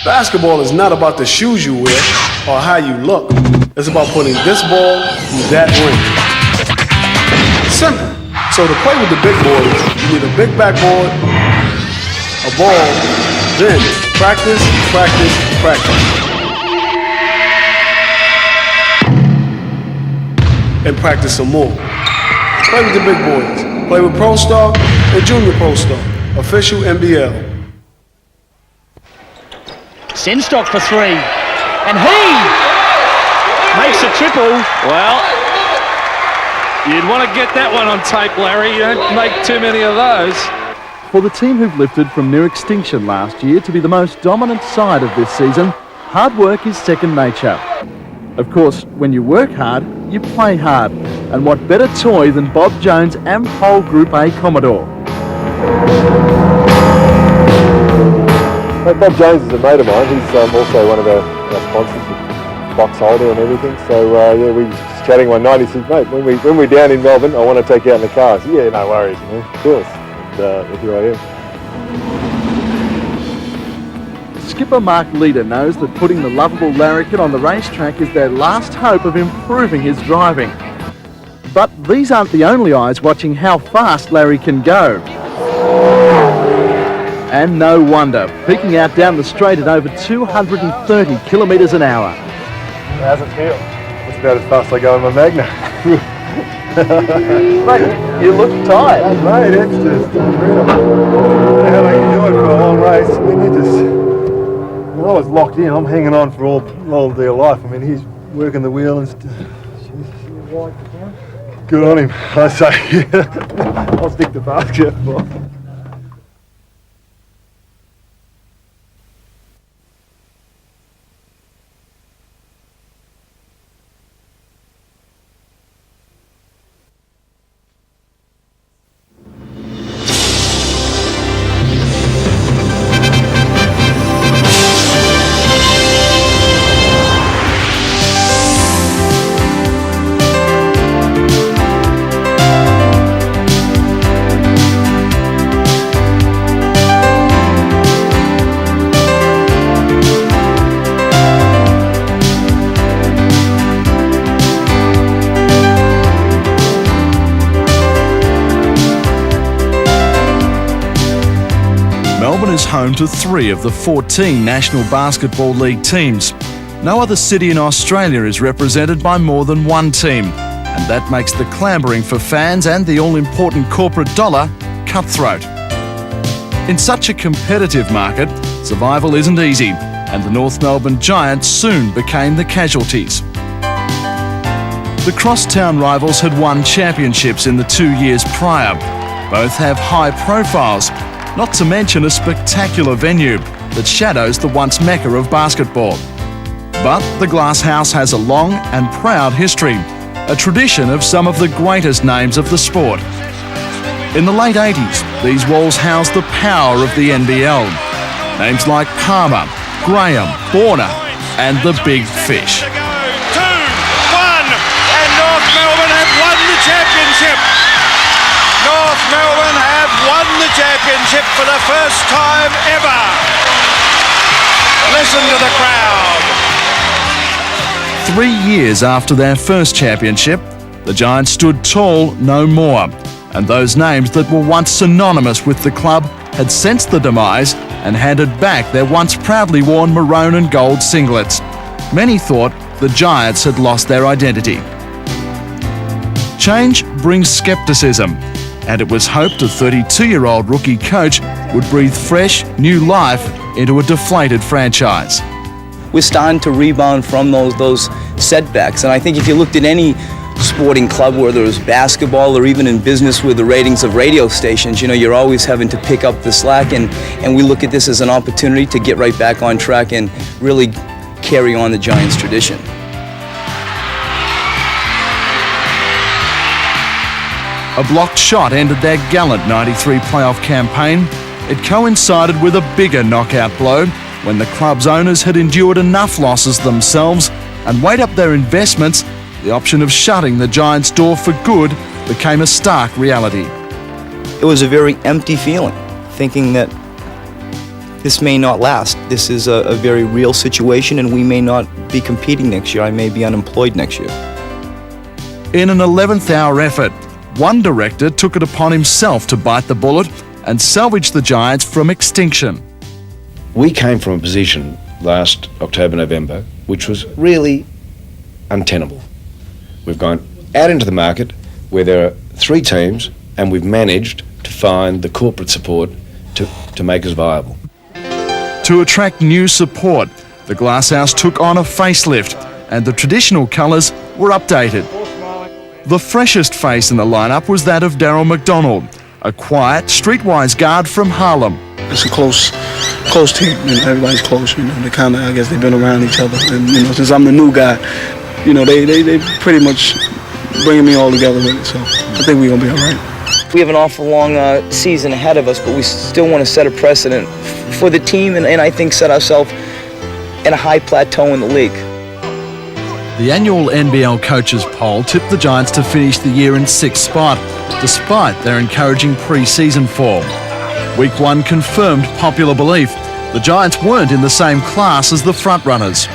Basketball is not about the shoes you wear or how you look. It's about putting this ball through that ring. Simple. So to play with the big boys, you need a big backboard, a ball, then practice, practice, practice. And practice some more. Play with the big boys. Play with Pro Star and Junior Pro Star. Official NBL. Senstock for three. And he makes a triple. Well, you'd want to get that one on tape, Larry. You don't make too many of those. For the team who've lifted from near extinction last year to be the most dominant side of this season, hard work is second nature. Of course, when you work hard, you play hard. And what better toy than Bob Jones and Pole Group A Commodore? Bob Jones is a mate of mine. He's also one of our sponsors, box holder and everything. So yeah, we just chatting one night. He said, mate, when we're down in Melbourne, I want to take you out in the car. I said, yeah, no worries, man. Of course. And here I am. Skipper Mark Leader knows that putting the lovable larrikin on the racetrack is their last hope of improving his driving. But these aren't the only eyes watching how fast Larry can go. And no wonder, peaking out down the straight at over 230 kilometres an hour. How's it feel? That's about as fast as I go in my Magna. Mate, you look tired. Mate, it's just incredible. What the hell are you doing for a long race? I mean, I was locked in. I'm hanging on for all dear life. I mean, he's working the wheel and good on him, I say. I'll stick to basketball. Melbourne is home to 3 of the 14 National Basketball League teams. No other city in Australia is represented by more than one team, and that makes the clambering for fans and the all-important corporate dollar cutthroat. In such a competitive market, survival isn't easy, and the North Melbourne Giants soon became the casualties. The crosstown rivals had won championships in the 2 years prior. Both have high profiles, not to mention a spectacular venue that shadows the once mecca of basketball. But the Glass House has a long and proud history, a tradition of some of the greatest names of the sport. In the late 80s, these walls housed the power of the NBL. Names like Palmer, Graham, Borner, and the Big Fish. 2-1, and North Melbourne have won the championship. North Melbourne have won the championship for the first time ever. Listen to the crowd. 3 years after their first championship, the Giants stood tall no more, and those names that were once synonymous with the club had sensed the demise and handed back their once proudly worn maroon and gold singlets. Many thought the Giants had lost their identity. Change brings scepticism, and it was hoped a 32-year-old rookie coach would breathe fresh, new life into a deflated franchise. We're starting to rebound from those setbacks, and I think if you looked at any sporting club, whether it was basketball or even in business with the ratings of radio stations, you're always having to pick up the slack, and we look at this as an opportunity to get right back on track and really carry on the Giants' tradition. A blocked shot ended their gallant '93 playoff campaign. It coincided with a bigger knockout blow when the club's owners had endured enough losses themselves and weighed up their investments. The option of shutting the Giants' door for good became a stark reality. It was a very empty feeling, thinking that this may not last. This is a very real situation, and we may not be competing next year. I may be unemployed next year. In an 11th hour effort, one director took it upon himself to bite the bullet and salvage the Giants from extinction. We came from a position last October, November, which was really untenable. We've gone out into the market where there are 3 teams, and we've managed to find the corporate support to make us viable. To attract new support, the Glasshouse took on a facelift and the traditional colours were updated. The freshest face in the lineup was that of Darrell McDonald, a quiet, streetwise guard from Harlem. It's a close team, and everybody's close. They kind of, I guess, they've been around each other. And since I'm the new guy, they pretty much bringing me all together with it. So I think we're gonna be all right. We have an awful long season ahead of us, but we still want to set a precedent for the team, and I think set ourselves in a high plateau in the league. The annual NBL coaches poll tipped the Giants to finish the year in 6th spot, despite their encouraging pre-season form. Week 1 confirmed popular belief. The Giants weren't in the same class as the frontrunners.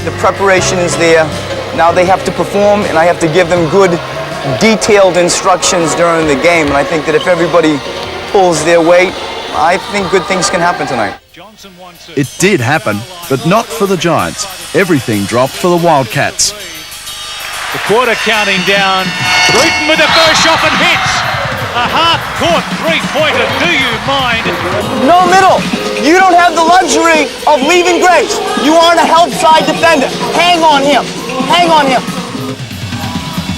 The preparation is there. Now they have to perform, and I have to give them good, detailed instructions during the game. And I think that if everybody pulls their weight, I think good things can happen tonight. It did happen, but not for the Giants. Everything dropped for the Wildcats. The quarter counting down. Bruton with the first shot and hits. A half-court three-pointer. Do you mind? No middle. You don't have the luxury of leaving grace. You aren't a help side defender. Hang on him. Hang on him.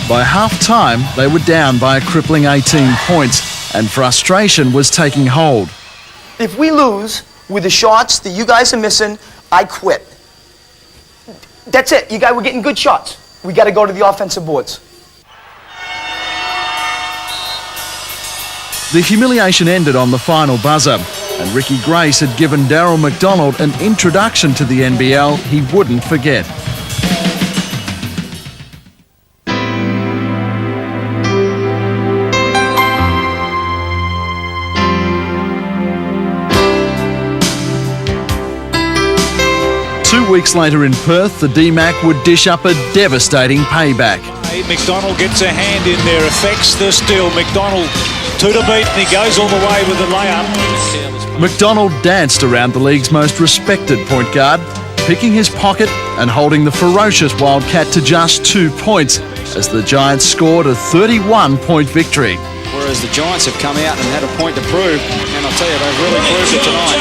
By half-time, they were down by a crippling 18 points, and frustration was taking hold. If we lose with the shots that you guys are missing, I quit. That's it. You guys were getting good shots. We got to go to the offensive boards. The humiliation ended on the final buzzer, and Ricky Grace had given Darrell McDonald an introduction to the NBL he wouldn't forget. Two weeks later in Perth, the DMAC would dish up a devastating payback. McDonald gets a hand in there, affects the steal. McDonald 2 to beat, and he goes all the way with the layup. McDonald danced around the league's most respected point guard, picking his pocket and holding the ferocious Wildcat to just 2 points as the Giants scored a 31-point victory. Whereas the Giants have come out and had a point to prove, and I'll tell you, they've really proved it tonight.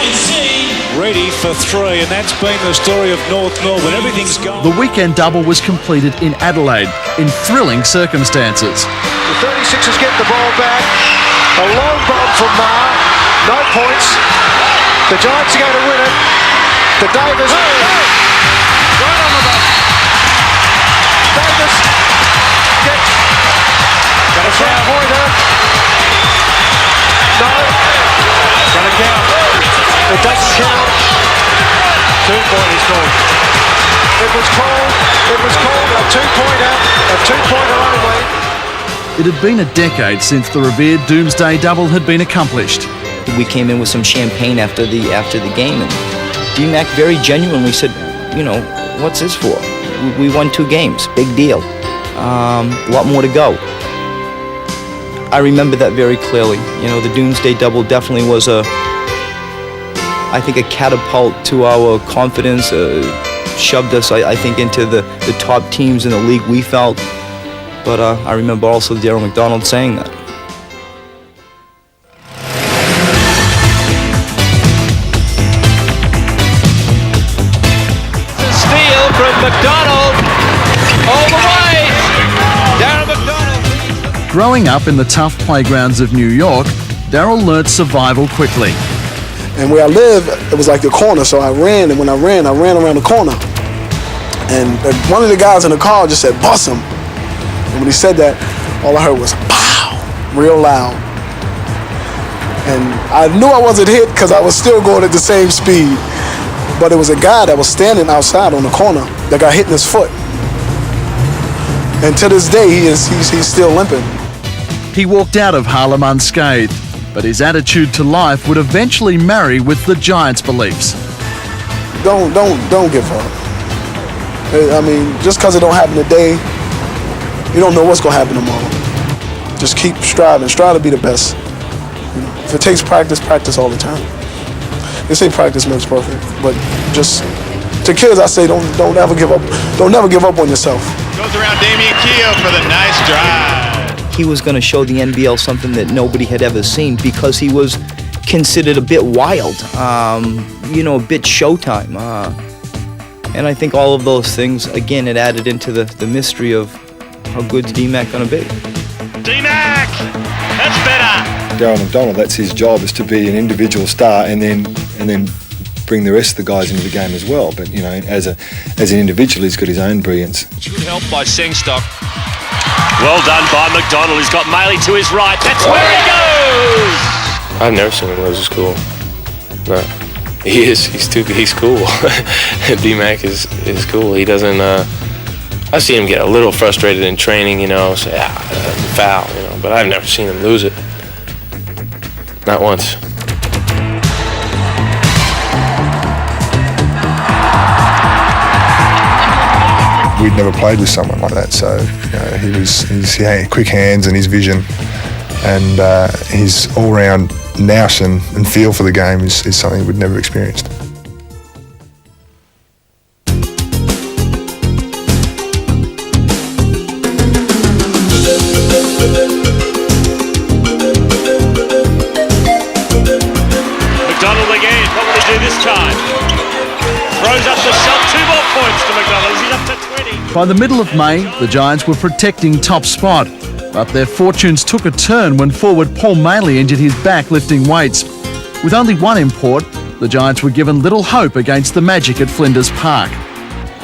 Ready for 3, and that's been the story of North Melbourne. Everything's gone. The weekend double was completed in Adelaide in thrilling circumstances. The 36ers get the ball back. A long bomb from Marr. No points. The Giants are going to win it. The Davis. Right on the button. Davis gets a three-pointer. No. Gonna count. It doesn't count. 2-point is called. It was called a two-pointer only. It had been a decade since the revered Doomsday Double had been accomplished. We came in with some champagne after the game, and DMAC very genuinely said, what's this for? We won 2 games, big deal. A lot more to go. I remember that very clearly. The Doomsday Double definitely was I think a catapult to our confidence, shoved us, I think, into the top teams in the league, we felt. But I remember also Darrell McDonald saying that. The steal from McDonald. All the way. Darrell McDonald. Growing up in the tough playgrounds of New York, Darrell learnt survival quickly. And where I lived, it was like the corner, so I ran, and when I ran around the corner. And one of the guys in the car just said, "Bust him." And when he said that, all I heard was pow, real loud. And I knew I wasn't hit because I was still going at the same speed. But it was a guy that was standing outside on the corner that got hit in his foot. And to this day, he's still limping. He walked out of Harlem unscathed, but his attitude to life would eventually marry with the Giants' beliefs. Don't give up. I mean, just because it don't happen today, you don't know what's going to happen tomorrow. Just keep striving. Strive to be the best. You know, if it takes practice, practice all the time. They say practice makes perfect, but just to kids, I say don't ever give up. Don't never give up on yourself. Goes around Damian Keogh for the nice drive. He was going to show the NBL something that nobody had ever seen because he was considered a bit wild, a bit Showtime. And I think all of those things, again, it added into the mystery of how good's D-Mac going to be. D-Mac! That's better! Darrell McDonald, that's his job, is to be an individual star and then bring the rest of the guys into the game as well. But, as an individual, he's got his own brilliance. Good help by Sengstock. Well done by McDonald. He's got Maley to his right. That's where he goes! I've never seen him lose a school. No. He's cool. D-Mac is cool. He doesn't, I've seen him get a little frustrated in training, say, foul, but I've never seen him lose it. Not once. We'd never played with someone like that, so he had quick hands and his vision and his all-round nous and feel for the game is something we'd never experienced. McDonald again. What will he do this time? Throws up the shot. 2 more points to McDonald. He's up to 20. By the middle of May, the Giants were protecting top spot, but their fortunes took a turn when forward Paul Maley injured his back lifting weights. With only one import, the Giants were given little hope against the Magic at Flinders Park.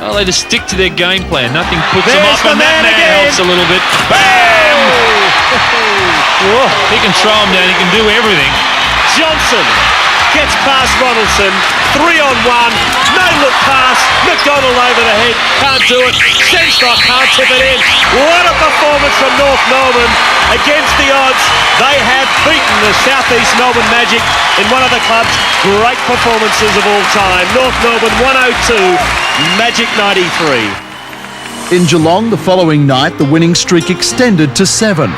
Oh, they just stick to their game plan. Nothing puts them off, and that man helps a little bit. Bam! Whoa, he can throw him down. He can do everything. Johnson gets past Ronaldson. 3-on-1. No look pass. McDonald over the head. Can't do it. Sengstock can't tip it in. What a performance from North Melbourne. Against the odds, they have beaten the South East Melbourne Magic in one of the club's great performances of all time. North Melbourne 102, Magic 93. In Geelong, the following night, the winning streak extended to 7.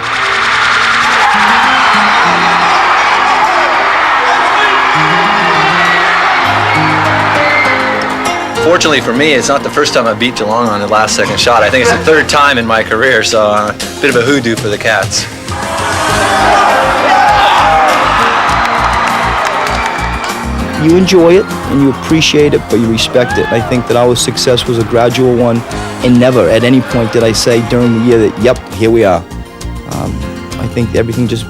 Fortunately for me, it's not the first time I beat Geelong on the last second shot. I think it's the 3rd time in my career, so a bit of a hoodoo for the Cats. You enjoy it and you appreciate it, but you respect it. I think that our success was a gradual one, and never at any point did I say during the year that, yep, here we are. I think everything just,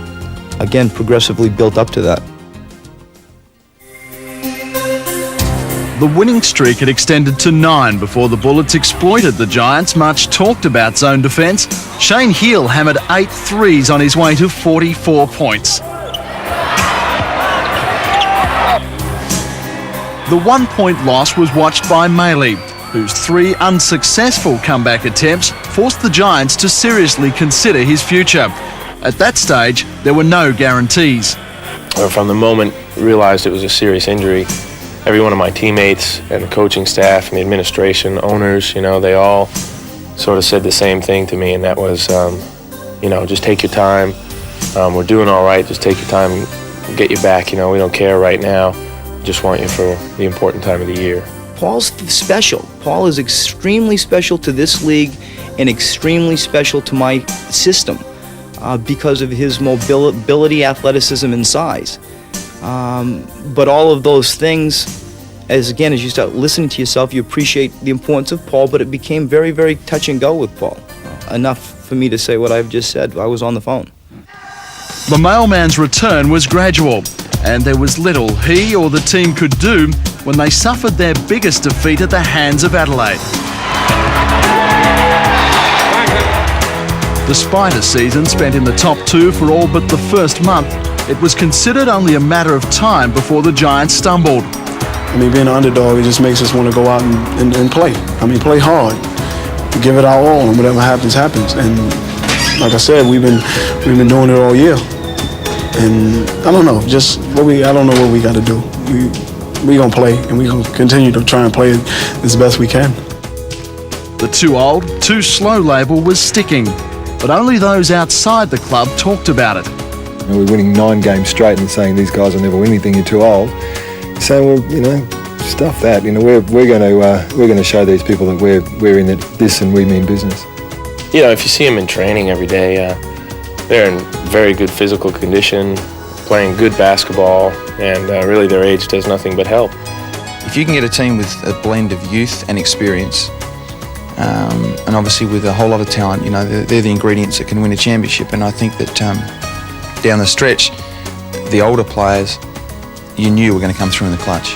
again, progressively built up to that. The winning streak had extended to 9 before the Bullets exploited the Giants' much talked about zone defence. Shane Heal hammered 8 threes on his way to 44 points. The 1-point loss was watched by Maley, whose 3 unsuccessful comeback attempts forced the Giants to seriously consider his future. At that stage, there were no guarantees. From the moment I realized it was a serious injury, every one of my teammates and the coaching staff and the administration, owners, they all sort of said the same thing to me, and that was, just take your time. We're doing all right. Just take your time and get you back. We don't care right now. Just want you for the important time of the year. Paul's special. Paul is extremely special to this league and extremely special to my system because of his mobility, athleticism, and size. But all of those things, as you start listening to yourself, you appreciate the importance of Paul, but it became very, very touch and go with Paul. Enough for me to say what I've just said. I was on the phone. The mailman's return was gradual, and there was little he or the team could do when they suffered their biggest defeat at the hands of Adelaide. Despite a season spent in the top 2 for all but the first month, it was considered only a matter of time before the Giants stumbled. I mean, being an underdog, it just makes us want to go out and play. I mean, play hard, give it our all, and whatever happens, happens. And like I said, we've been doing it all year. And I don't know, I don't know what we got to do. We gonna play, and we gonna continue to try and play as best we can. The too old, too slow label was sticking, but only those outside the club talked about it. We're winning 9 games straight and saying these guys will never win anything, you're too old. So, well, stuff that. We're going to show these people that we're in this and we mean business. If you see them in training every day, they're in very good physical condition, playing good basketball, and really their age does nothing but help. If you can get a team with a blend of youth and experience, and obviously with a whole lot of talent, they're the ingredients that can win a championship. And I think that down the stretch, the older players, you knew were going to come through in the clutch.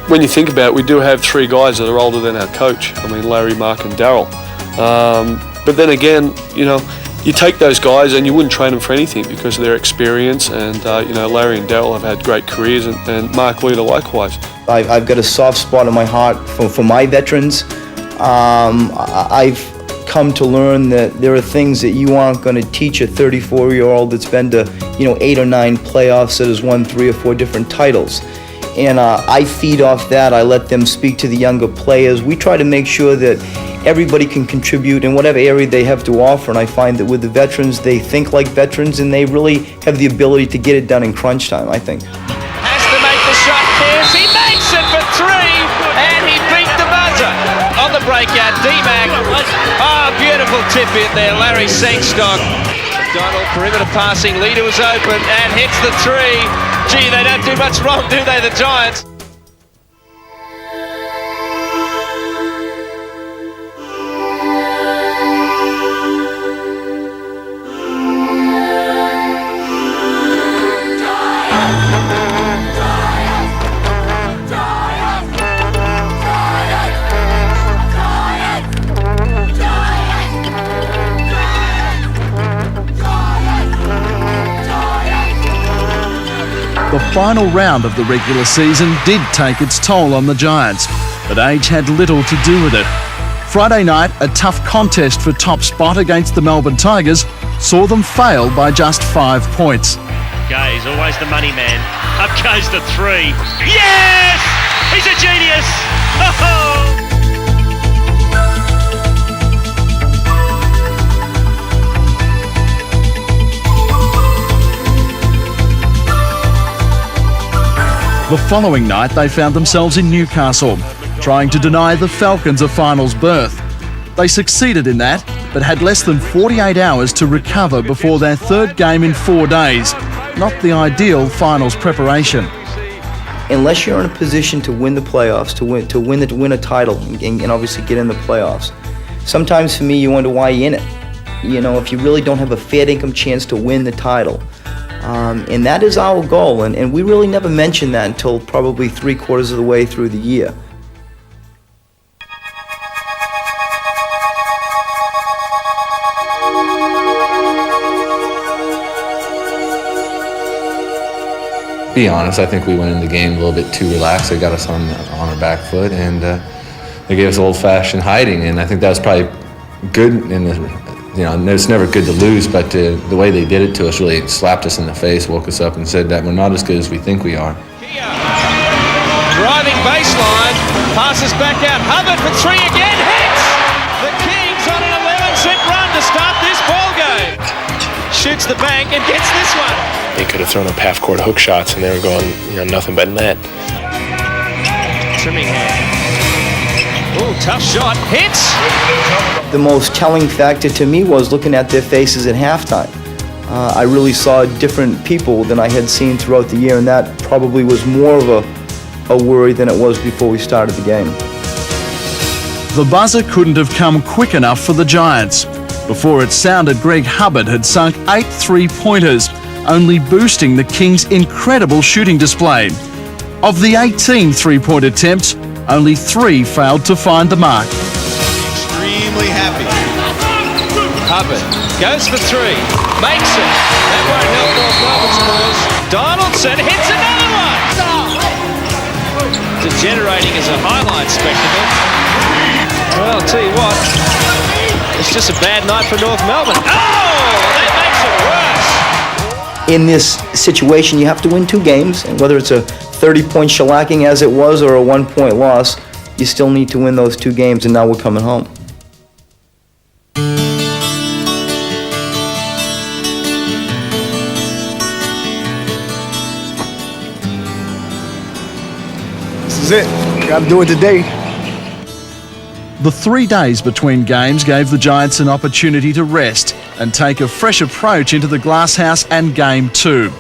When you think about it, we do have 3 guys that are older than our coach. I mean, Larry, Mark and Darrell. But then again, you take those guys and you wouldn't train them for anything because of their experience. And, Larry and Darrell have had great careers, and Mark Leader likewise. I've got a soft spot in my heart for my veterans. I've come to learn that there are things that you aren't going to teach a 34-year-old that's been to 8 or 9 playoffs, that has won 3 or 4 different titles. And I feed off that. I let them speak to the younger players. We try to make sure that everybody can contribute in whatever area they have to offer, and I find that with the veterans, they think like veterans and they really have the ability to get it done in crunch time, I think. Has to make the shot, Pierce. He makes it for 3, and he beat the buzzer. On the breakout, D-Mac. Beautiful tip in there, Larry Sengstock. McDonald, perimeter passing, leader was open and hits the 3. Gee, they don't do much wrong, do they, the Giants? The final round of the regular season did take its toll on the Giants, but age had little to do with it. Friday night, a tough contest for top spot against the Melbourne Tigers saw them fail by just 5 points. Gaze, always the money man. Up goes the 3. Yes! He's a genius! Oh! The following night, they found themselves in Newcastle, trying to deny the Falcons a finals berth. They succeeded in that, but had less than 48 hours to recover before their 3rd game in 4 days. Not the ideal finals preparation. Unless you're in a position to win the playoffs, to win a title, and obviously get in the playoffs, sometimes for me you wonder why you're in it. If you really don't have a fair income chance to win the title. And that is our goal, and we really never mentioned that until probably 3/4 of the way through the year. Be honest, I think we went in the game a little bit too relaxed. They got us on our back foot, and they gave us old-fashioned hiding, and I think that was probably good in the. It's never good to lose, but the way they did it to us really slapped us in the face, woke us up and said that we're not as good as we think we are. Driving baseline, passes back out, Hubbard for 3 again, hits! The Kings on an 11-set run to start this ball game. Shoots the bank and gets this one. They could have thrown up half-court hook shots and they were going, nothing but net. Trimmingham. Ooh, tough shot, hits! The most telling factor to me was looking at their faces at halftime. I really saw different people than I had seen throughout the year, and that probably was more of a worry than it was before we started the game. The buzzer couldn't have come quick enough for the Giants. Before it sounded, Greg Hubbard had sunk 8 3-pointers, only boosting the Kings' incredible shooting display. Of the 18 3-point attempts, only 3 failed to find the mark. Extremely happy. Hubbard goes for 3, makes it. That won't help North Melbourne's cause. Donaldson hits another one. degenerating as a highlight spectacle. Well, I'll tell you what, it's just a bad night for North Melbourne. Oh, that makes it worse. In this situation, you have to win 2 games, and whether it's a 30-point shellacking as it was or a 1-point loss, you still need to win those 2 games, and now we're coming home. This is it. Got to do it today. The 3 days between games gave the Giants an opportunity to rest and take a fresh approach into the Glasshouse and Game 2.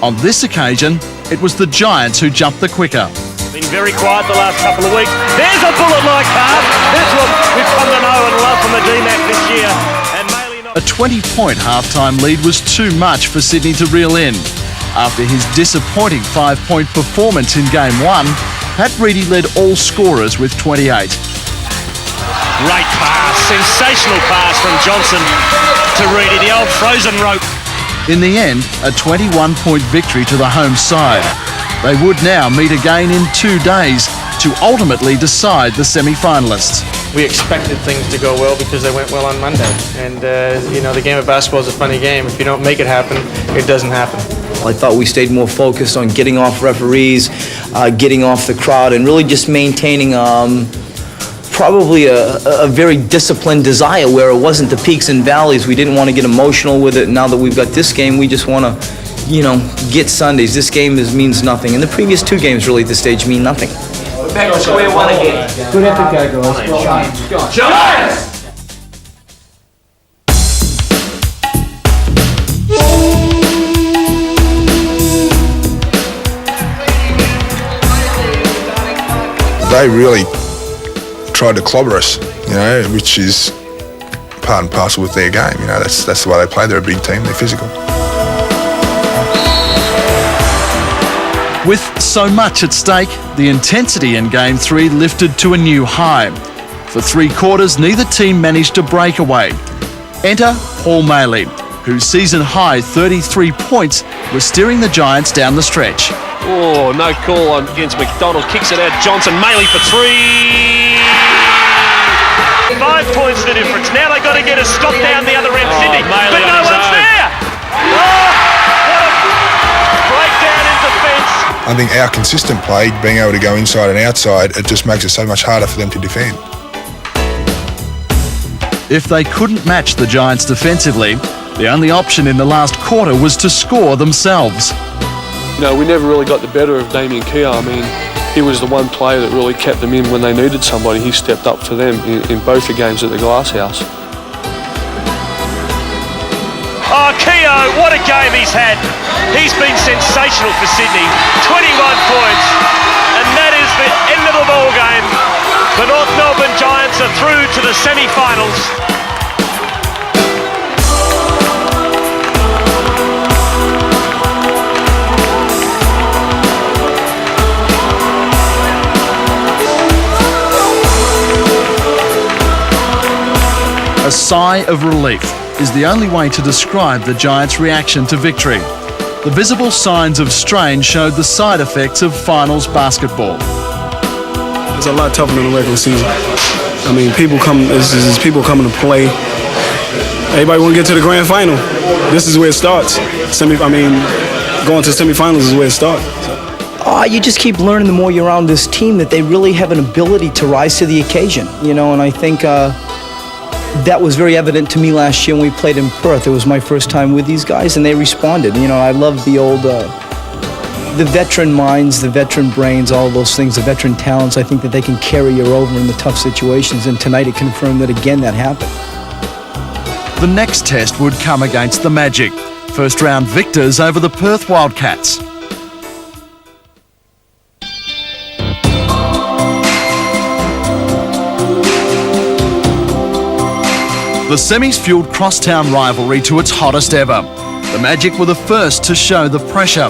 On this occasion, it was the Giants who jumped the quicker. Been very quiet the last couple of weeks. There's a bullet-like pass. That's what we've come to know and love from the DMAC this year. And A 20-point halftime lead was too much for Sydney to reel in. After his disappointing 5-point performance in Game 1, Pat Reedy led all scorers with 28. Great pass, sensational pass from Johnson to Reedy, the old frozen rope. In the end, a 21-point victory to the home side. They would now meet again in 2 days to ultimately decide the semi-finalists. We expected things to go well because they went well on Monday. And, the game of basketball is a funny game. If you don't make it happen, it doesn't happen. I thought we stayed more focused on getting off referees, getting off the crowd, and really just maintaining probably a very disciplined desire where it wasn't the peaks and valleys. We didn't want to get emotional with it. Now that we've got this game, we just want to, get Sundays. This game means nothing. And the previous 2 games really at this stage mean nothing. Back to square one again. Good effort, guys. Giants! They really tried to clobber us, which is part and parcel with their game. That's the way they play. They're a big team. They're physical. With so much at stake, the intensity in Game 3 lifted to a new high. For 3 quarters, neither team managed to break away. Enter Paul Maley, whose season-high 33 points was steering the Giants down the stretch. Oh, no call against McDonald. Kicks it out. Johnson, Maley for 3. 5 points the difference. Now they've got to get a stop down the other end, Sydney. But no one's there. Oh, what a breakdown in defence. I think our consistent play, being able to go inside and outside, it just makes it so much harder for them to defend. If they couldn't match the Giants defensively, the only option in the last quarter was to score themselves. We never really got the better of Damien Keogh. He was the one player that really kept them in when they needed somebody. He stepped up for them in both the games at the Glasshouse. Oh, Keogh, what a game he's had. He's been sensational for Sydney. 21 points. And that is the end of the ball game. The North Melbourne Giants are through to the semi-finals. A sigh of relief is the only way to describe the Giants' reaction to victory. The visible signs of strain showed the side effects of finals basketball. It's a lot tougher than the regular season. People coming to play. Everybody want to get to the grand final. This is where it starts. Going to semifinals is where it starts. You just keep learning the more you're around this team that they really have an ability to rise to the occasion, and I think that was very evident to me last year when we played in Perth. It was my first time with these guys, and they responded. I love the old, the veteran minds, the veteran brains, all those things, the veteran talents. I think that they can carry you over in the tough situations, and tonight it confirmed that again that happened. The next test would come against the Magic, first-round victors over the Perth Wildcats. The semis fueled crosstown rivalry to its hottest ever. The Magic were the first to show the pressure.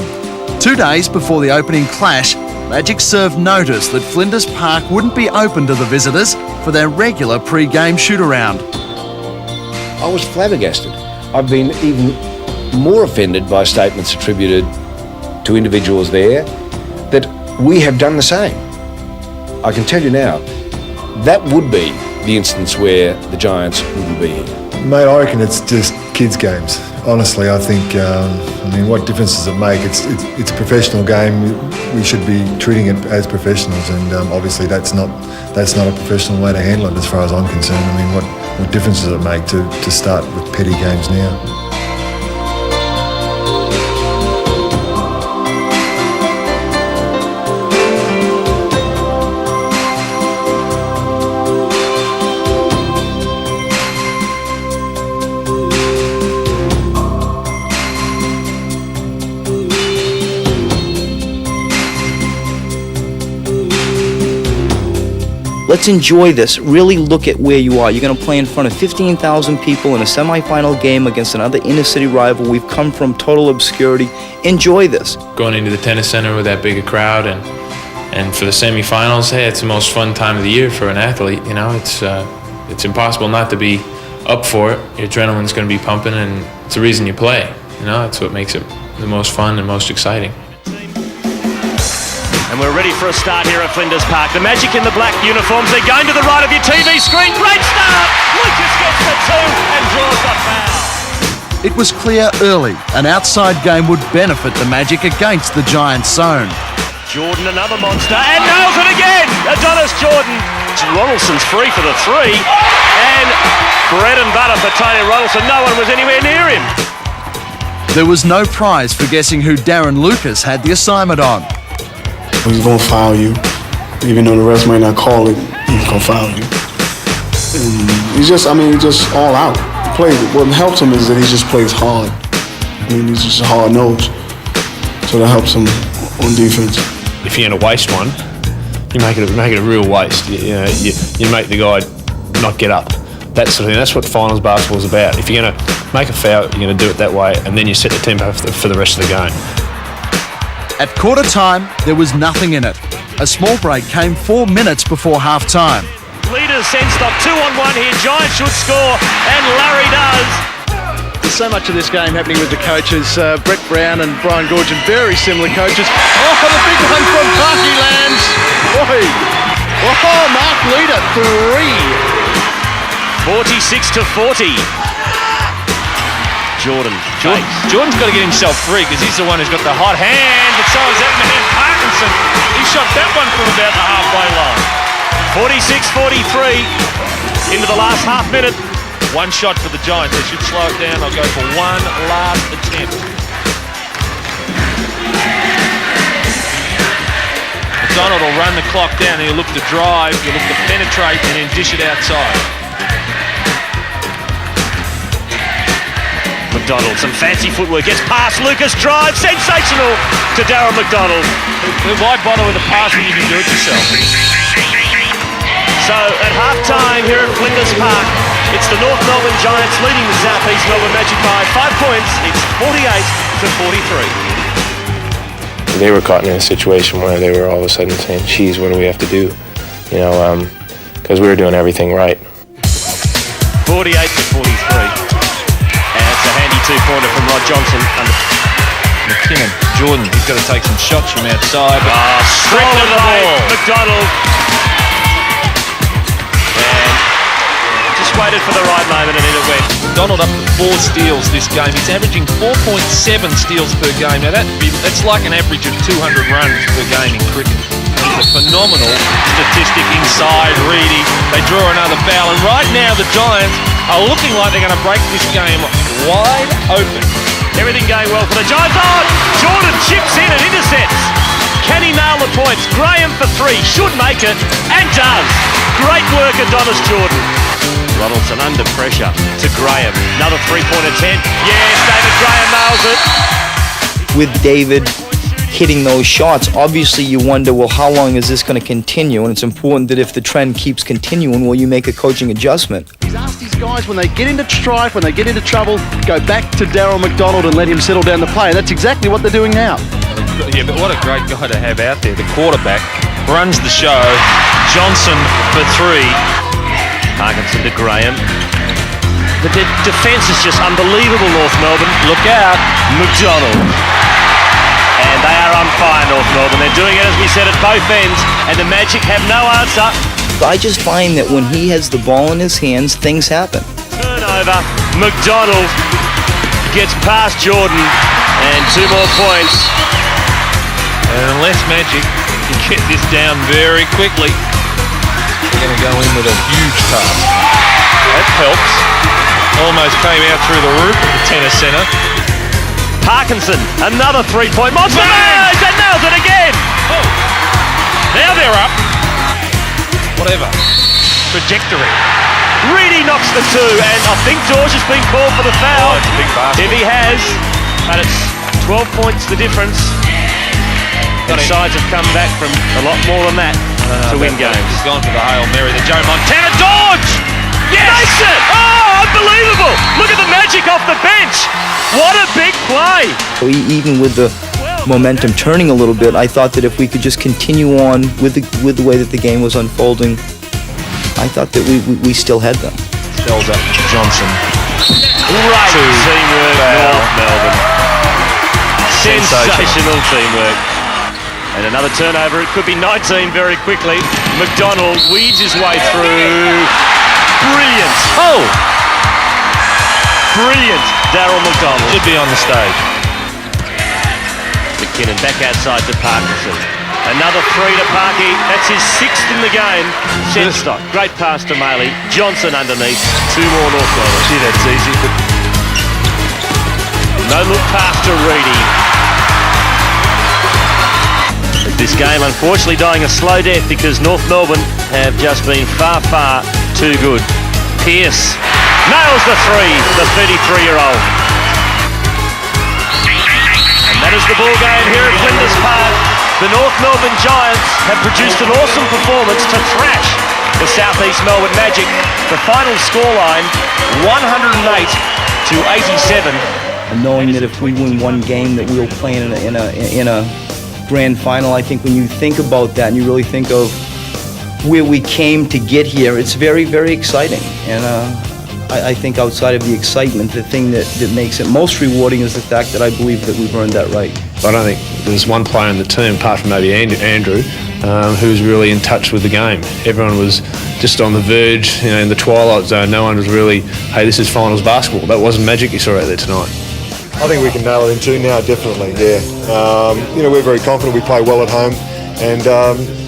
2 days before the opening clash, Magic served notice that Flinders Park wouldn't be open to the visitors for their regular pre-game shoot-around. I was flabbergasted. I've been even more offended by statements attributed to individuals there that we have done the same. I can tell you now, that would be the instance where the Giants wouldn't be here. Mate, I reckon it's just kids' games. Honestly, I think, what difference does it make? It's a professional game. We should be treating it as professionals, and obviously that's not a professional way to handle it as far as I'm concerned. What difference does it make to start with petty games now? Let's enjoy this. Really look at where you are. You're going to play in front of 15,000 people in a semifinal game against another inner-city rival. We've come from total obscurity. Enjoy this. Going into the tennis center with that big a crowd and for the semifinals, hey, it's the most fun time of the year for an athlete. You know, it's impossible not to be up for it. Your adrenaline's going to be pumping, and it's the reason you play. You know, that's what makes it the most fun and most exciting. And we're ready for a start here at Flinders Park. The Magic in the black uniforms. They're going to the right of your TV screen. Great start! Lucas gets the 2 and draws the foul. It was clear early an outside game would benefit the Magic against the Giants' zone. Jordan, another monster, and nails it again! Adonis Jordan. Ronaldson's free for the 3. And bread and butter for Tony Ronaldson. No one was anywhere near him. There was no prize for guessing who Darren Lucas had the assignment on. He's gonna foul you, even though the refs might not call it. He's gonna foul you. And he's just all out. What helps him is that he just plays hard. He's just a hard nose, so that helps him on defense. If you're going to waste one, you make it a real waste. You make the guy not get up. That sort of thing. That's what finals basketball is about. If you're going to make a foul, you're going to do it that way, and then you set the tempo for the rest of the game. At quarter time, there was nothing in it. A small break came 4 minutes before half time. Leaders send stop 2-on-1 here. Giants should score, and Larry does. There's so much of this game happening with the coaches. Brett Brown and Brian Goorjian, very similar coaches. Oh, the big one from Parky lands. Oh, Mark Leader, 3. 46-40. Jordan's got to get himself free because he's the one who's got the hot hand, but so is that man Parkinson. He shot that one from about the halfway line. 46-43 into the last half minute. One shot for the Giants. They should slow it down. They'll go for one last attempt. McDonald will run the clock down. He'll look to drive, he'll look to penetrate, and then dish it outside. McDonald, some fancy footwork, gets past Lucas, drives, sensational to Darrell McDonald. Why bother with a pass when you can do it yourself? So at half-time here at Flinders Park, it's the North Melbourne Giants leading the South East Melbourne Magic by 5 points. It's 48-43. They were caught in a situation where they were all of a sudden saying, geez, what do we have to do? You know, because we were doing everything right. 48-43. Two-pointer from Rod Johnson. McKinnon, Jordan, he's got to take some shots from outside. Straight to the ball. McDonald. And just waited for the right moment and in it went. McDonald up to 4 steals this game. He's averaging 4.7 steals per game. Now that's like an average of 200 runs per game in cricket. It's a phenomenal statistic inside Reedy. They draw another foul, and right now the Giants are looking like they're going to break this game wide open. Everything going well for the Giants. Oh, Jordan chips in and intercepts. Can he nail the points? Graham for 3, should make it, and does. Great work, Adonis Jordan. Ronaldson under pressure to Graham. Another three-point attempt. Yes, David Graham nails it. With David hitting those shots, obviously you wonder, well, how long is this going to continue? And it's important that if the trend keeps continuing, will you make a coaching adjustment? He's asked his guys, when they get into strife, when they get into trouble, go back to Darrell McDonald and let him settle down the play. That's exactly what they're doing now. Yeah, but what a great guy to have out there. The quarterback runs the show. Johnson for 3. Parkinson to Graham. The defence is just unbelievable, North Melbourne. Look out, McDonald. And They are on fire, North Melbourne. They're doing it, as we said, at both ends, and the Magic have no answer. I just find that when he has the ball in his hands, things happen. Turnover. McDonald gets past Jordan, and 2 more points. And unless Magic can get this down very quickly, they're going to go in with a huge task. That helps. Almost came out through the roof of the tennis centre. Parkinson, another 3-point monster. And nails it again. Oh. Now they're up. Whatever. Trajectory. Reedy knocks the 2, and I think George has been called for the foul. Oh, it's a big basket. If he has, and it's 12 points the difference. And sides have come back from a lot more than that to win games. He's gone for the Hail Mary. The Joe Montana dodge! Yes! Makes it! Oh, unbelievable! Look at the Magic off the bench. What a big play! Even with the momentum turning a little bit, I thought that if we could just continue on with the way that the game was unfolding, I thought that we still had them. Spells up Johnson. Great teamwork, North Melbourne. Sensational teamwork. And another turnover. It could be 19 very quickly. McDonald weeds his way through. Brilliant. Oh! Brilliant, Darrell McDonald. Should be on the stage. McKinnon back outside to Parkinson. Another 3 to Parky. That's his 6th in the game. Shenstock. Great pass to Maley. Johnson underneath. 2 more North Melbourne. Gee, that's easy. But no look pass to Reedy. This game unfortunately dying a slow death because North Melbourne have just been far, far too good. Pearce nails the 3, the 33-year-old. And that is the ball game here at Flinders Park. The North Melbourne Giants have produced an awesome performance to thrash the South East Melbourne Magic. The final scoreline, 108 to 87. And knowing that if we win one game that we'll play in a grand final, I think when you think about that and you really think of where we came to get here, it's very, very exciting. And I think outside of the excitement, the thing that makes it most rewarding is the fact that I believe that we've earned that right. I don't think there's one player in the team, apart from maybe Andrew, who was really in touch with the game. Everyone was just on the verge, in the twilight zone. No one was really, hey, this is finals basketball. That wasn't Magic you saw out there tonight. I think we can nail it in 2 now, definitely, yeah. We're very confident, we play well at home, and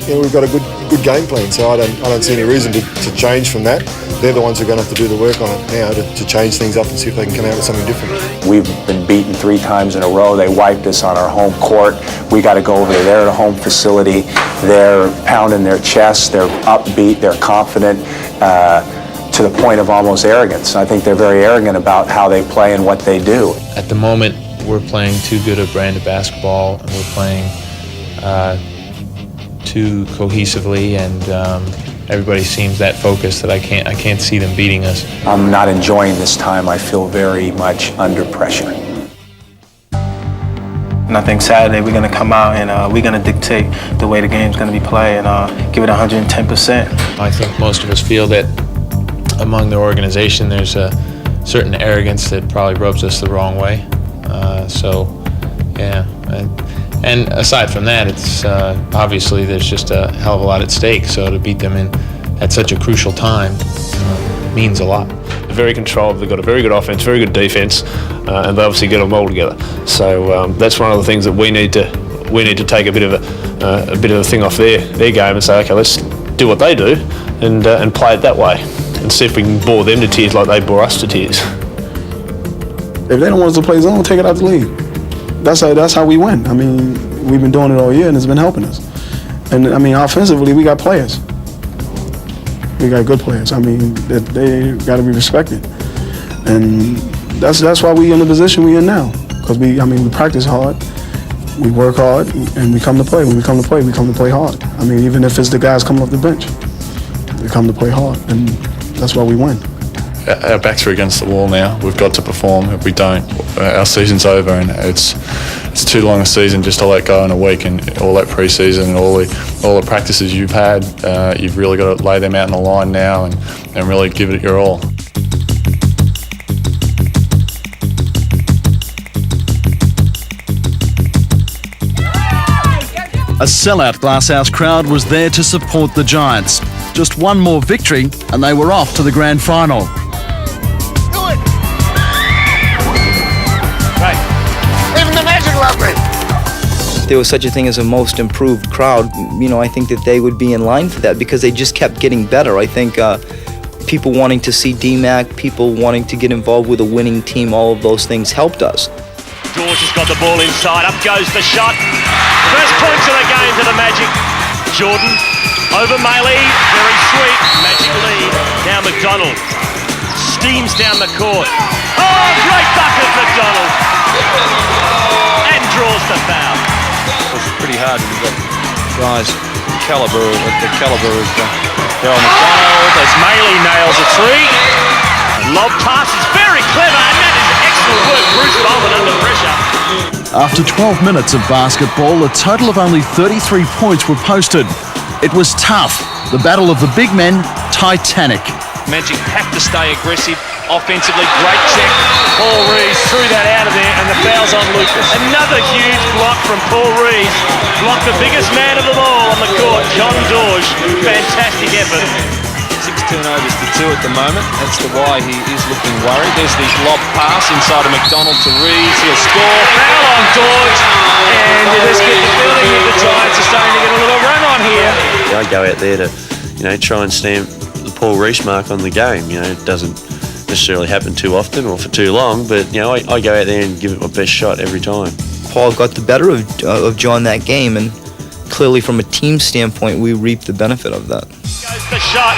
we've got a good game plan, so I don't see any reason to change from that. They're the ones who are going to have to do the work on it now to change things up and see if they can come out with something different. We've been beaten 3 times in a row. They wiped us on our home court. We got to go over there. They're at a home facility. They're pounding their chests. They're upbeat. They're confident. To the point of almost arrogance. I think they're very arrogant about how they play and what they do. At the moment, we're playing too good a brand of basketball, and we're playing too cohesively, and everybody seems that focused that I can't see them beating us. I'm not enjoying this time. I feel very much under pressure. And I think Saturday we're going to come out and we're going to dictate the way the game's going to be played and give it 110%. I think most of us feel that among the organization there's a certain arrogance that probably rubs us the wrong way. And aside from that, it's obviously there's just a hell of a lot at stake. So to beat them at such a crucial time means a lot. They're very controlled. They've got a very good offense, very good defense, and they obviously get them all together. So that's one of the things that we need to take a bit of a thing off their game and say, okay, let's do what they do and play it that way, and see if we can bore them to tears like they bore us to tears. If they don't want us to play zone, take it out the league. That's how we win. I mean, we've been doing it all year, and it's been helping us. And I mean, offensively, we got players. We got good players. I mean, they got to be respected, and that's why we in the position we in now. Because we practice hard, we work hard, and we come to play. When we come to play, we come to play hard. I mean, even if it's the guys coming off the bench, we come to play hard, and that's why we win. Our backs are against the wall now. We've got to perform. If we don't, our season's over, and it's too long a season just to let go in a week. And all that pre-season and all the practices you've had, you've really got to lay them out in the line now and really give it your all. A sellout Glasshouse crowd was there to support the Giants. Just one more victory and they were off to the grand final. Right. Even the Magic love me. If there was such a thing as a most improved crowd, I think that they would be in line for that because they just kept getting better. I think people wanting to see DMAC, people wanting to get involved with a winning team, all of those things helped us. George has got the ball inside, up goes the shot. First points of the game to the Magic. Jordan over Maley, very sweet. Magic lead. Now McDonald steams down the court. Oh, great bucket, McDonald. And draws the foul. It's pretty hard when you've got guys the caliber of Darrell McDonald. As Maley nails a three. Lob pass is very clever, and that is excellent work. Bruce Bowman under pressure. After 12 minutes of basketball, a total of only 33 points were posted. It was tough. The battle of the big men, titanic. Magic have to stay aggressive offensively. Great check. Paul Rees threw that out of there, and the foul's on Lucas. Another huge block from Paul Rees. Blocked the biggest man of them all on the court, John Dorge. Fantastic effort. 6 turnovers to 2 at the moment. That's the why he is looking worried. There's the lob pass inside of McDonald to Rees. He'll score. Foul on Dorge. And you just get the feeling that the Giants are starting to get a little run on here. I go out there to, try and stamp the Paul Rees mark on the game. It doesn't necessarily happen too often or for too long, but, I go out there and give it my best shot every time. Paul got the better of John that game, and clearly from a team standpoint, we reaped the benefit of that. Goes the shot.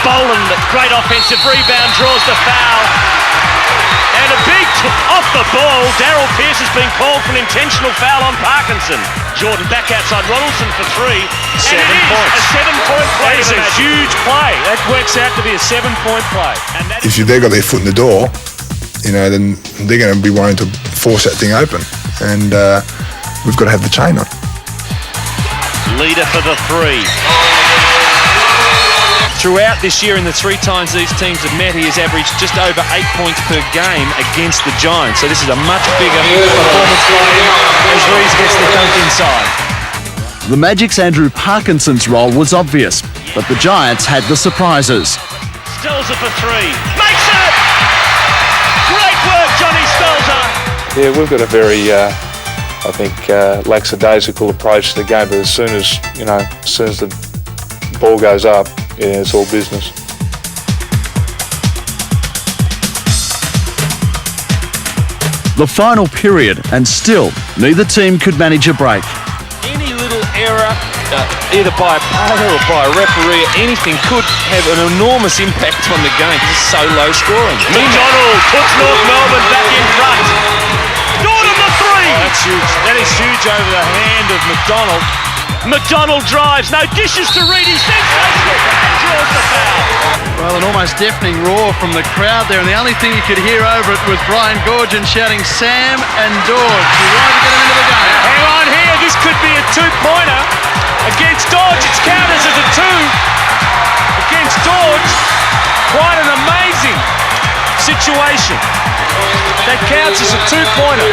Boland, great offensive rebound, draws the foul. And a big off the ball. Darrell Pierce has been called for an intentional foul on Parkinson. Jordan back outside Ronaldson for 3. 7 points. A 7-point play. That is a huge play. That works out to be a 7-point play. And that If they've got their foot in the door, then they're going to be wanting to force that thing open. And we've got to have the chain on. Leader for the 3. Throughout this year, in the 3 times these teams have met, he has averaged just over 8 points per game against the Giants. So this is a much bigger performance by him as Rees gets the dunk inside. The Magic's Andrew Parkinson's role was obvious, but the Giants had the surprises. Stelzer for 3. Makes it! Great work, Johnny Stelzer! Yeah, we've got a very, lackadaisical approach to the game, but as soon as the ball goes up, it's all business. The final period, and still, neither team could manage a break. Any little error, either by a player or by a referee, anything could have an enormous impact on the game. It's so low scoring. McDonald puts North Melbourne back in front. Norton the 3! That's huge. That is huge over the hand of McDonald. McDonald drives, no dishes to Reedy, sensational, and draws the foul. Well, an almost deafening roar from the crowd there, and the only thing you could hear over it was Brian Gorgon shouting, "Sam and Dodge, we wanted to get him into the game." Now, hang on here, this could be a 2-pointer. Against Dodge, it's counted as a 2. Against Dodge, quite an amazing situation. That counts as a 2-pointer.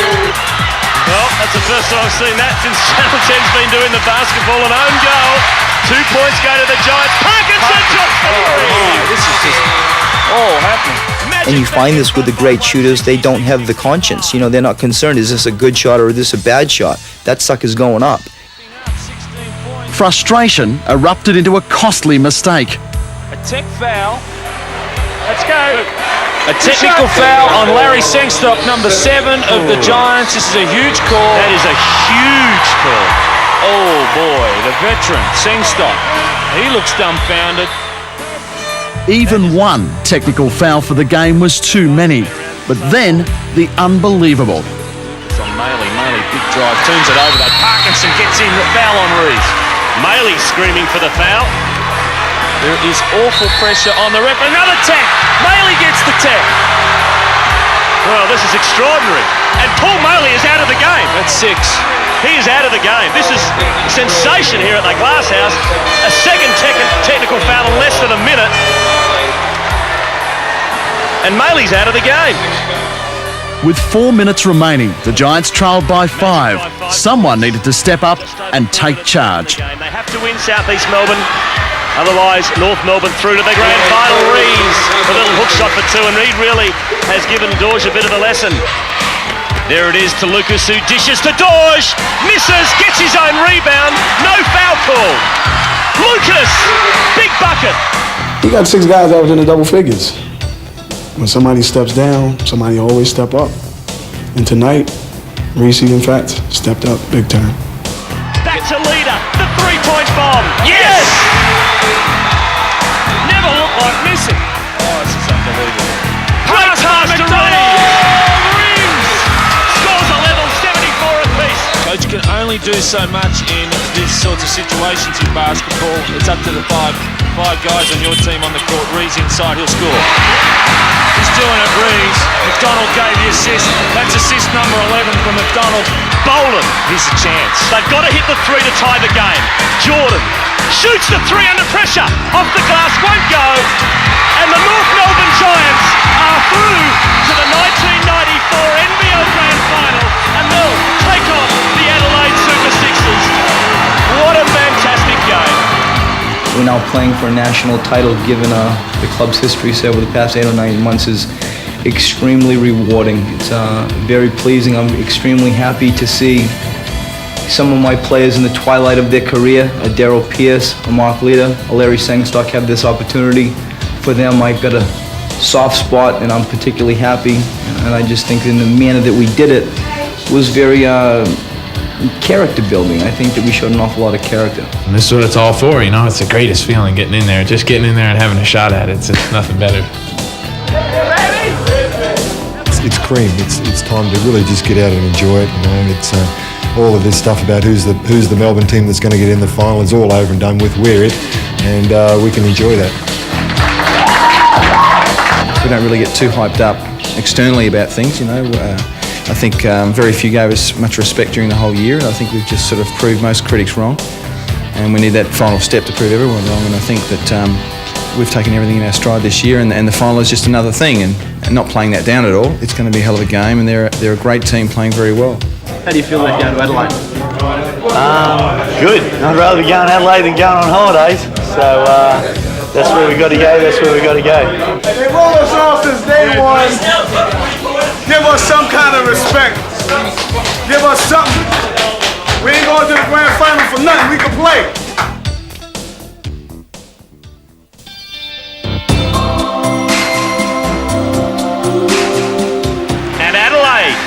Well, that's the first time I've seen that since Channel 10's been doing the basketball. An own goal. 2 points go to the Giants. Parkinson drops the 3. This is just all happening. And you find this with the great shooters, they don't have the conscience. They're not concerned, is this a good shot or is this a bad shot? That sucker's going up. Frustration erupted into a costly mistake. A tech foul. Let's go. A technical foul on Larry Sengstock, number 7 of the Giants. This is a huge call. That is a huge call. Oh boy, the veteran, Sengstock. He looks dumbfounded. Even one technical foul for the game was too many. But then, the unbelievable. It's on Maley. Maley, big drive, turns it over though. Parkinson gets in, the foul on Rees. Maley screaming for the foul. There is awful pressure on the ref. Another tech. Maley gets the tech. Well, this is extraordinary. And Paul Maley is out of the game. That's 6. He is out of the game. This is a sensation here at the Glass House. A second technical foul in less than a minute. And Maley's out of the game. With 4 minutes remaining, the Giants trailed by 5. Someone needed to step up and take charge. They have to win South East Melbourne. Otherwise, North Melbourne through to the grand final. Reeves, a little hook shot for 2, and Reed really has given Dorge a bit of a lesson. There it is to Lucas, who dishes to Dorge, misses, gets his own rebound, no foul call. Lucas, big bucket. You got 6 guys averaging the double figures. When somebody steps down, somebody always step up. And tonight, Reese, in fact, stepped up big time. Back to leader, the 3-point bomb. Yes! Never looked like missing. Oh, this is unbelievable. Pass to Reeves! Scores a level 74 apiece. Coach can only do so much in these sorts of situations in basketball. It's up to the five guys on your team on the court. Reeves inside, he'll score. He's doing it, Reeves. McDonald gave the assist. That's assist number 11 from McDonald. Boland, here's a chance. They've got to hit the 3 to tie the game. Jordan shoots the 3 under pressure. Off the glass, won't go. And the North Melbourne Giants are through to the 1994 NBL Grand Final, and they'll take on the Adelaide Super Sixers. What a fantastic game. We're now playing for a national title, given the club's history say over the past 8 or 9 months, is extremely rewarding. It's very pleasing. I'm extremely happy to see some of my players in the twilight of their career, a Darrell Pierce, a Mark Leder, a Larry Sengstock, have this opportunity. For them, I've got a soft spot, and I'm particularly happy. And I just think in the manner that we did it was very character building. I think that we showed an awful lot of character. And this is what it's all for, you know. It's the greatest feeling getting in there. Just getting in there and having a shot at it. It's nothing better. It's cream. It's time to really just get out and enjoy it. You know, it's all of this stuff about who's the Melbourne team that's going to get in the final is all over and done with. We're it, and we can enjoy that. We don't really get too hyped up externally about things, you know. I think very few gave us much respect during the whole year, and I think we've just sort of proved most critics wrong. And we need that final step to prove everyone wrong. And I think that we've taken everything in our stride this year, and the final is just another thing. And not playing that down at all. It's going to be a hell of a game, and they're a great team playing very well. How do you feel about going to Adelaide? Good. I'd rather be going to Adelaide than going on holidays. So that's where we got to go. That's where we got to go. They rolled us off since day one. Give us some kind of respect. Give us something. We ain't going to the grand final for nothing. We can play. And Adelaide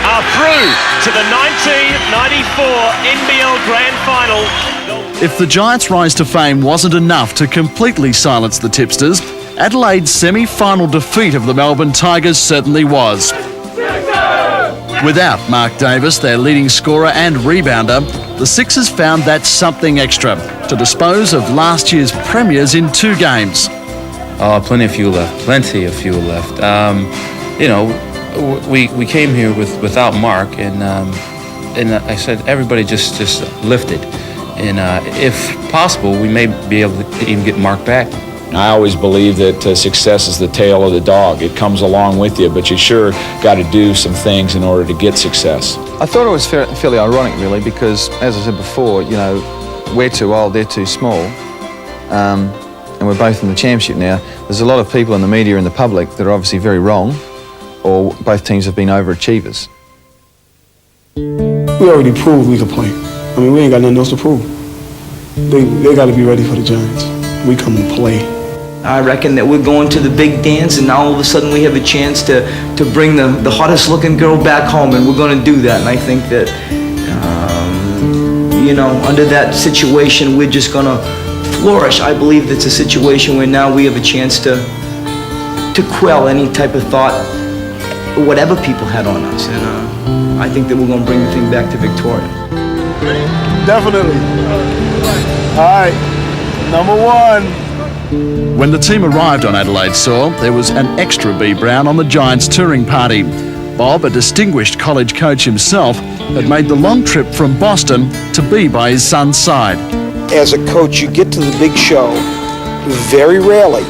are through to the 1994 NBL Grand Final. If the Giants' rise to fame wasn't enough to completely silence the tipsters, Adelaide's semi-final defeat of the Melbourne Tigers certainly was. Without Mark Davis, their leading scorer and rebounder, the Sixers found that something extra to dispose of last year's premiers in 2 games. Oh, plenty of fuel left. You know, we came here without Mark, and I said everybody just lifted. And if possible, we may be able to even get Mark back. I always believe that success is the tail of the dog. It comes along with you, but you sure got to do some things in order to get success. I thought it was fairly ironic, really, because, as I said before, you know, we're too old, they're too small, and we're both in the championship now. There's a lot of people in the media and the public that are obviously very wrong, or both teams have been overachievers. We already proved we could play. I mean, we ain't got nothing else to prove. They got to be ready for the Giants. We come to play. I reckon that we're going to the big dance, and now all of a sudden we have a chance to bring the hottest looking girl back home, and we're going to do that. And I think that, you know, under that situation, we're just going to flourish. I believe that's a situation where now we have a chance to quell any type of thought, whatever people had on us. And I think that we're going to bring the thing back to Victoria. Definitely. All right. Number 1. When the team arrived on Adelaide soil, there was an extra B Brown on the Giants touring party. Bob, a distinguished college coach himself, had made the long trip from Boston to be by his son's side. As a coach, you get to the big show very rarely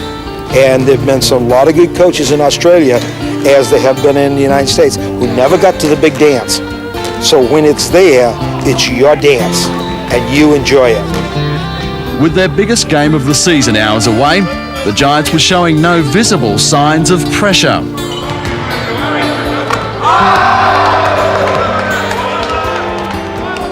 And there have been a lot of good coaches in Australia, as there have been in the United States, who never got to the big dance. So when it's there, it's your dance, and you enjoy it. With their biggest game of the season hours away, the Giants were showing no visible signs of pressure.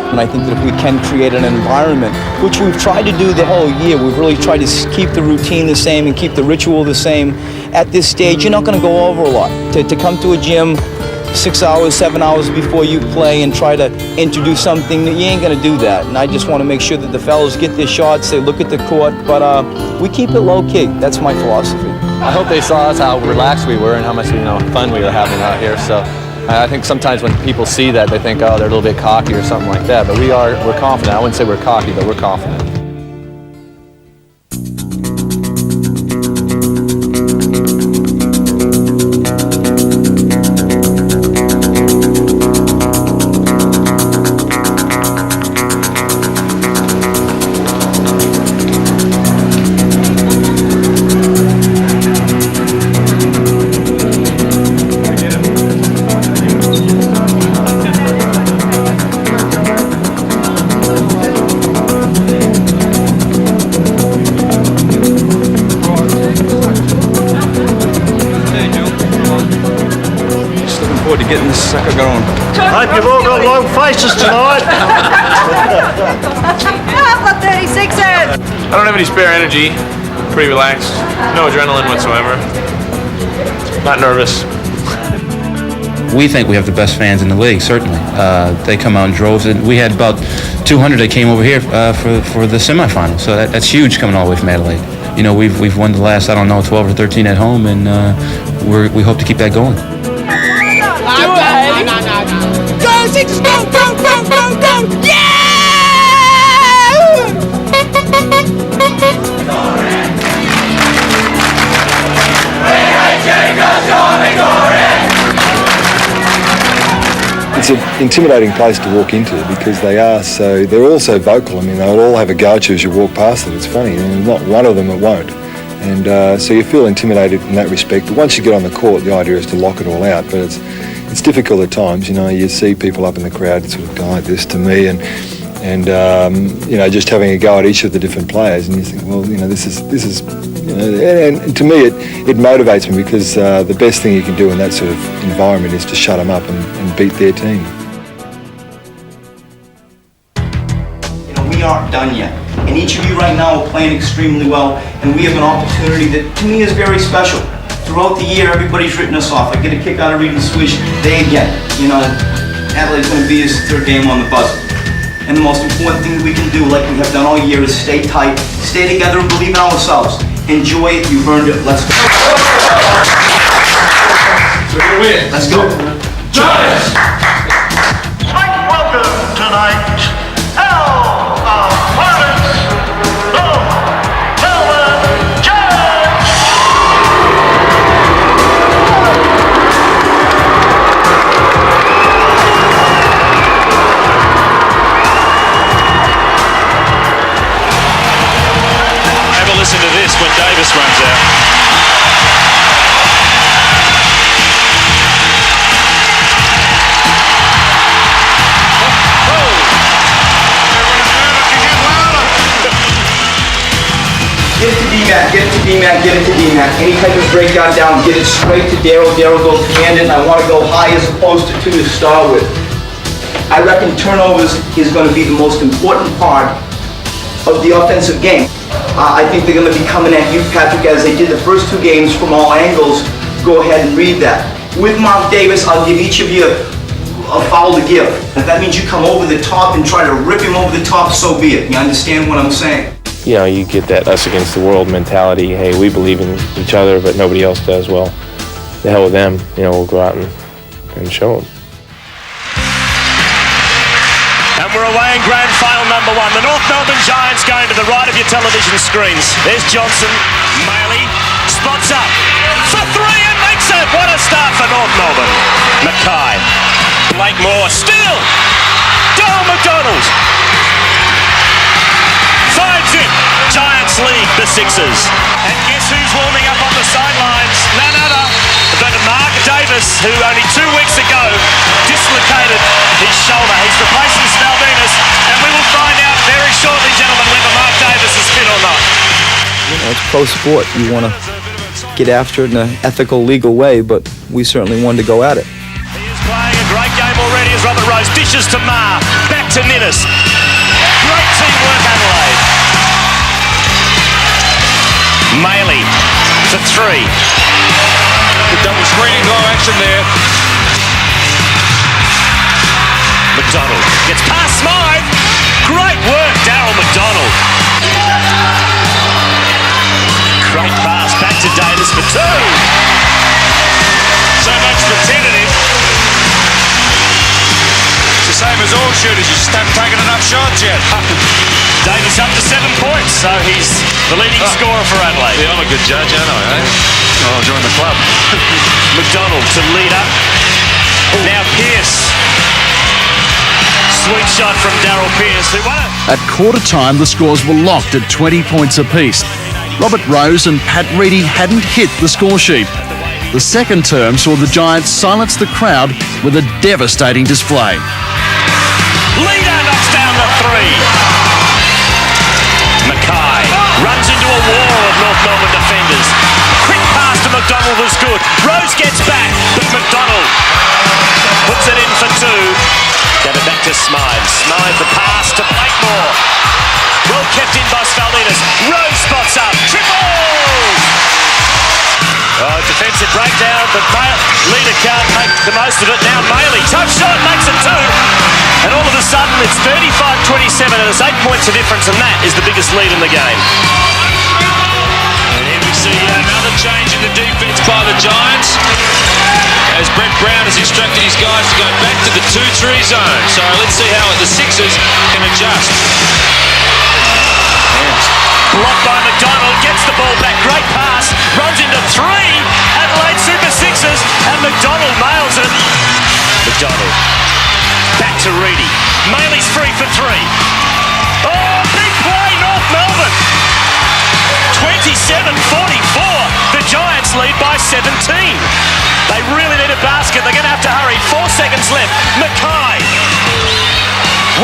And I think that if we can create an environment, which we've tried to do the whole year, we've really tried to keep the routine the same and keep the ritual the same. At this stage, you're not going to go over a lot. To come to a gym 6 hours, 7 hours before you play and try to introduce something, you ain't going to do that. And I just want to make sure that the fellas get their shots, they look at the court, but we keep it low-key. That's my philosophy. I hope they saw us how relaxed we were and how much fun we were having out here. So I think sometimes when people see that, they think, oh, they're a little bit cocky or something like that. But we're confident. I wouldn't say we're cocky, but we're confident. To getting this sucker going. Hope you've all got long faces tonight. How's the 36ers? I don't have any spare energy. Pretty relaxed. No adrenaline whatsoever. Not nervous. We think we have the best fans in the league, certainly. They come out in droves. And we had about 200 that came over here for the semifinals. So that's huge coming all the way from Adelaide. You know, we've won the last, 12 or 13 at home, and we hope to keep that going. Go, Sixers, go, go, go, go, go! Yeah! It's an intimidating place to walk into because they're all so vocal. I mean, they'll all have a go at you as you walk past them. It's funny, and not one of them that won't. And so you feel intimidated in that respect. But once you get on the court, the idea is to lock it all out. But it's difficult at times. You know, you see people up in the crowd sort of go like this to me, and just having a go at each of the different players, and you think, well, this is, and to me it motivates me because the best thing you can do in that sort of environment is to shut them up and beat their team. We aren't done yet. And each of you right now are playing extremely well, and we have an opportunity that, to me, is very special. Throughout the year, everybody's written us off. I get a kick out of reading Swish. They again, Adelaide's going to be his third game on the buzzer. And the most important thing that we can do, like we have done all year, is stay tight, stay together, and believe in ourselves. Enjoy it. You've earned it. Let's go. We're going to win. Let's go. Giants! Welcome tonight. Listen to this when Davis runs out. Get it to D-Mac, get it to D-Mac, get it to D-Mac. Any type of breakdown down, get it straight to Darrell. Darrell goes command it, and I want to go high as opposed to 2 to start with. I reckon turnovers is going to be the most important part of the offensive game. I think they're going to be coming at you, Patrick, as they did the first 2 games from all angles. Go ahead and read that. With Mark Davis, I'll give each of you a foul to give. If that means you come over the top and try to rip him over the top, so be it. You understand what I'm saying? You get that us against the world mentality. Hey, we believe in each other, but nobody else does. Well, the hell with them. We'll go out and show them. And we're away in grand final number 1. The North Melbourne Giants going to the right of your television screens. There's Johnson. Maley spots up for 3 and makes it. What a start for North Melbourne. Mackay. Blake Moore still. Darrell McDonald. Finds it. Giants lead the Sixers. And guess who's warming up on the who only 2 weeks ago dislocated his shoulder. He's replacing Spaldinas, and we will find out very shortly, gentlemen, whether Mark Davis is fit or not. You know, it's pro sport. You want to get after it in an ethical, legal way, but we certainly wanted to go at it. He is playing a great game already as Robert Rose dishes to Marr. Back to Ninnis. Great teamwork, Adelaide. Maley for 3. The double screening goal action there. McDonald gets past Smythe. Great work, Darrell McDonald. Great pass back to Davis for 2. So much for tentative. It's the same as all shooters, you just haven't taken enough shots yet. Davis up to 7 points, so he's the leading scorer for Adelaide. Yeah, I'm a good judge, aren't I, eh? I'll join the club. McDonald to lead up. Now Pearce. Sweet shot from Darrell Pearce, who won it. At quarter time, the scores were locked at 20 points apiece. Robert Rose and Pat Reedy hadn't hit the score sheet. The second term saw the Giants silence the crowd with a devastating display. Leader knocks down the 3. Mackay runs into a wall of North Melbourne defenders. Quick pass to McDonald was good. Rose gets back, but McDonald puts it in for 2. Got it back to Smythe. Smythe the pass to Blakemore. Well kept in by Spaldinas. Rose spots up. Triple! Defensive breakdown, but Leader can't make the most of it. Now Maley, tough shot, makes it 2. And all of a sudden it's 35-27 and it's 8 points of difference, and that is the biggest lead in the game. And here we see another change in the defence by the Giants, as Brett Brown has instructed his guys to go back to the 2-3 zone. So let's see how the Sixers can adjust. Blocked by McDonald, gets the ball back, great pass, runs into 3, Adelaide Super Sixers, and McDonald nails it. McDonald, back to Reedy, Maley's free for 3. Oh, big play, North Melbourne! 27-44, the Giants lead by 17. They really need a basket, they're going to have to hurry, 4 seconds left, Mackay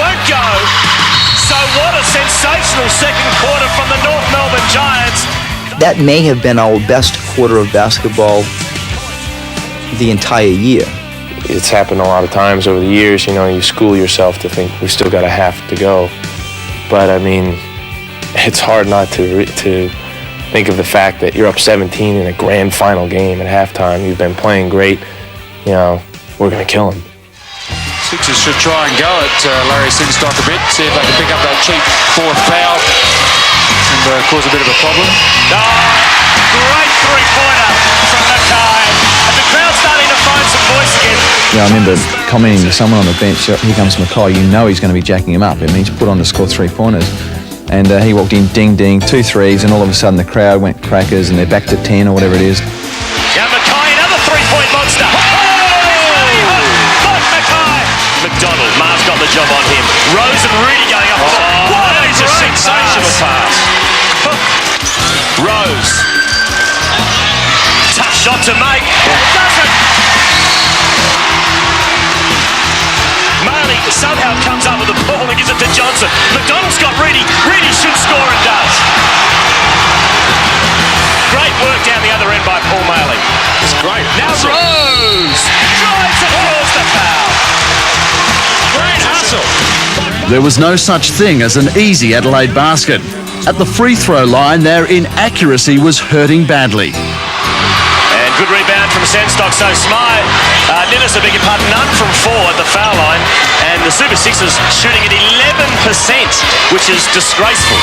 won't go. So what a sensational second quarter from the North Melbourne Giants. That may have been our best quarter of basketball the entire year. It's happened a lot of times over the years. You know, you school yourself to think we still got a half to go. But I mean, it's hard not to think of the fact that you're up 17 in a grand final game at halftime. You've been playing great. You know, we're going to kill them. Sixers should try and go at Larry Sinstock a bit, see if they can pick up that cheap 4th foul and cause a bit of a problem. Great 3-pointer from Mackay. And the crowd's starting to find some voice again. Yeah, I remember commenting to someone on the bench, here comes Mackay, you know he's going to be jacking him up. It means put on to score 3-pointers. And he walked in, ding, ding, 2 threes, and all of a sudden the crowd went crackers and they're back to 10 or whatever it is. Now Mackay, another 3-point monster. McDonald, Mar's got the job on him. Rose and Reedy going up. What is a sensational pass. Rose. Tough shot to make. Does it. Maley somehow comes up with the ball and gives it to Johnson. McDonald's got Reedy. Reedy should score and does. Great work down the other end by Paul Maley. It's great. Now Rose drives and draws the foul. Great hustle. There was no such thing as an easy Adelaide basket. At the free throw line, their inaccuracy was hurting badly. And good rebound from Sandstock, so Smythe. Ninnis, I beg your pardon, none from 4 at the foul line. And the Super Sixers shooting at 11%, which is disgraceful.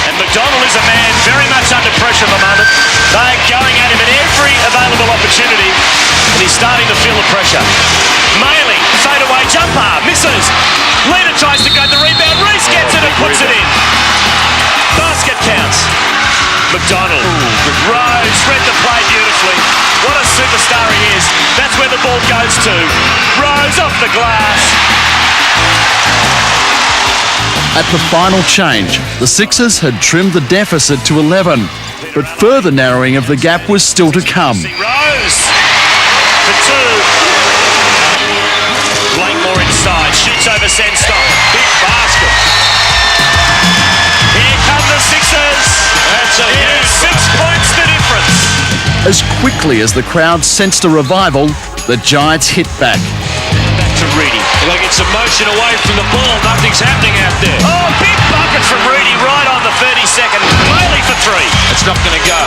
And McDonald is a man very much under pressure at the moment. They're going at him at every available opportunity, and he's starting to feel the pressure. Maley, fadeaway jumper, misses. Leader tries to go the rebound. Reese gets it and puts it in. Basket counts. McDonald. Rose read the play beautifully. What a superstar he is. That's where the ball goes to. Rose off the glass. At the final change, the Sixers had trimmed the deficit to 11, but further narrowing of the gap was still to come. Rose for two. Blakemore inside, shoots over Sandstock. Big basket. Here come the Sixers. That's a It is 6 points the difference. As quickly as the crowd sensed a revival, the Giants hit back. Back to Reedy. Like it's a motion away from the ball. Nothing's happening out there. Oh, big bucket from Reedy right on the 32nd. Bailey for three. It's not going to go.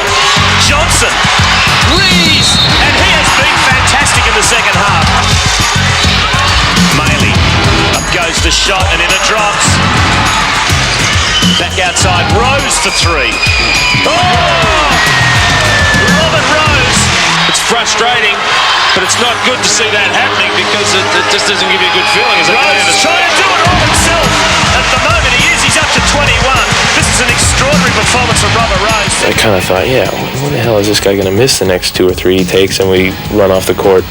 Johnson. Rees. And he has been fantastic in the second half. Maley. Up goes the shot and in it drops. Back outside. Rose for three. Oh! Robert Rose. It's frustrating, but it's not good to see that happening because it just doesn't give you a good feeling. As Rose is trying to do it all himself. At the moment he is. He's up to 21. This is an extraordinary performance from Robert Rose. I kind of thought, yeah, when the hell is this guy going to miss the next 2 or 3 he takes, and we run off the court,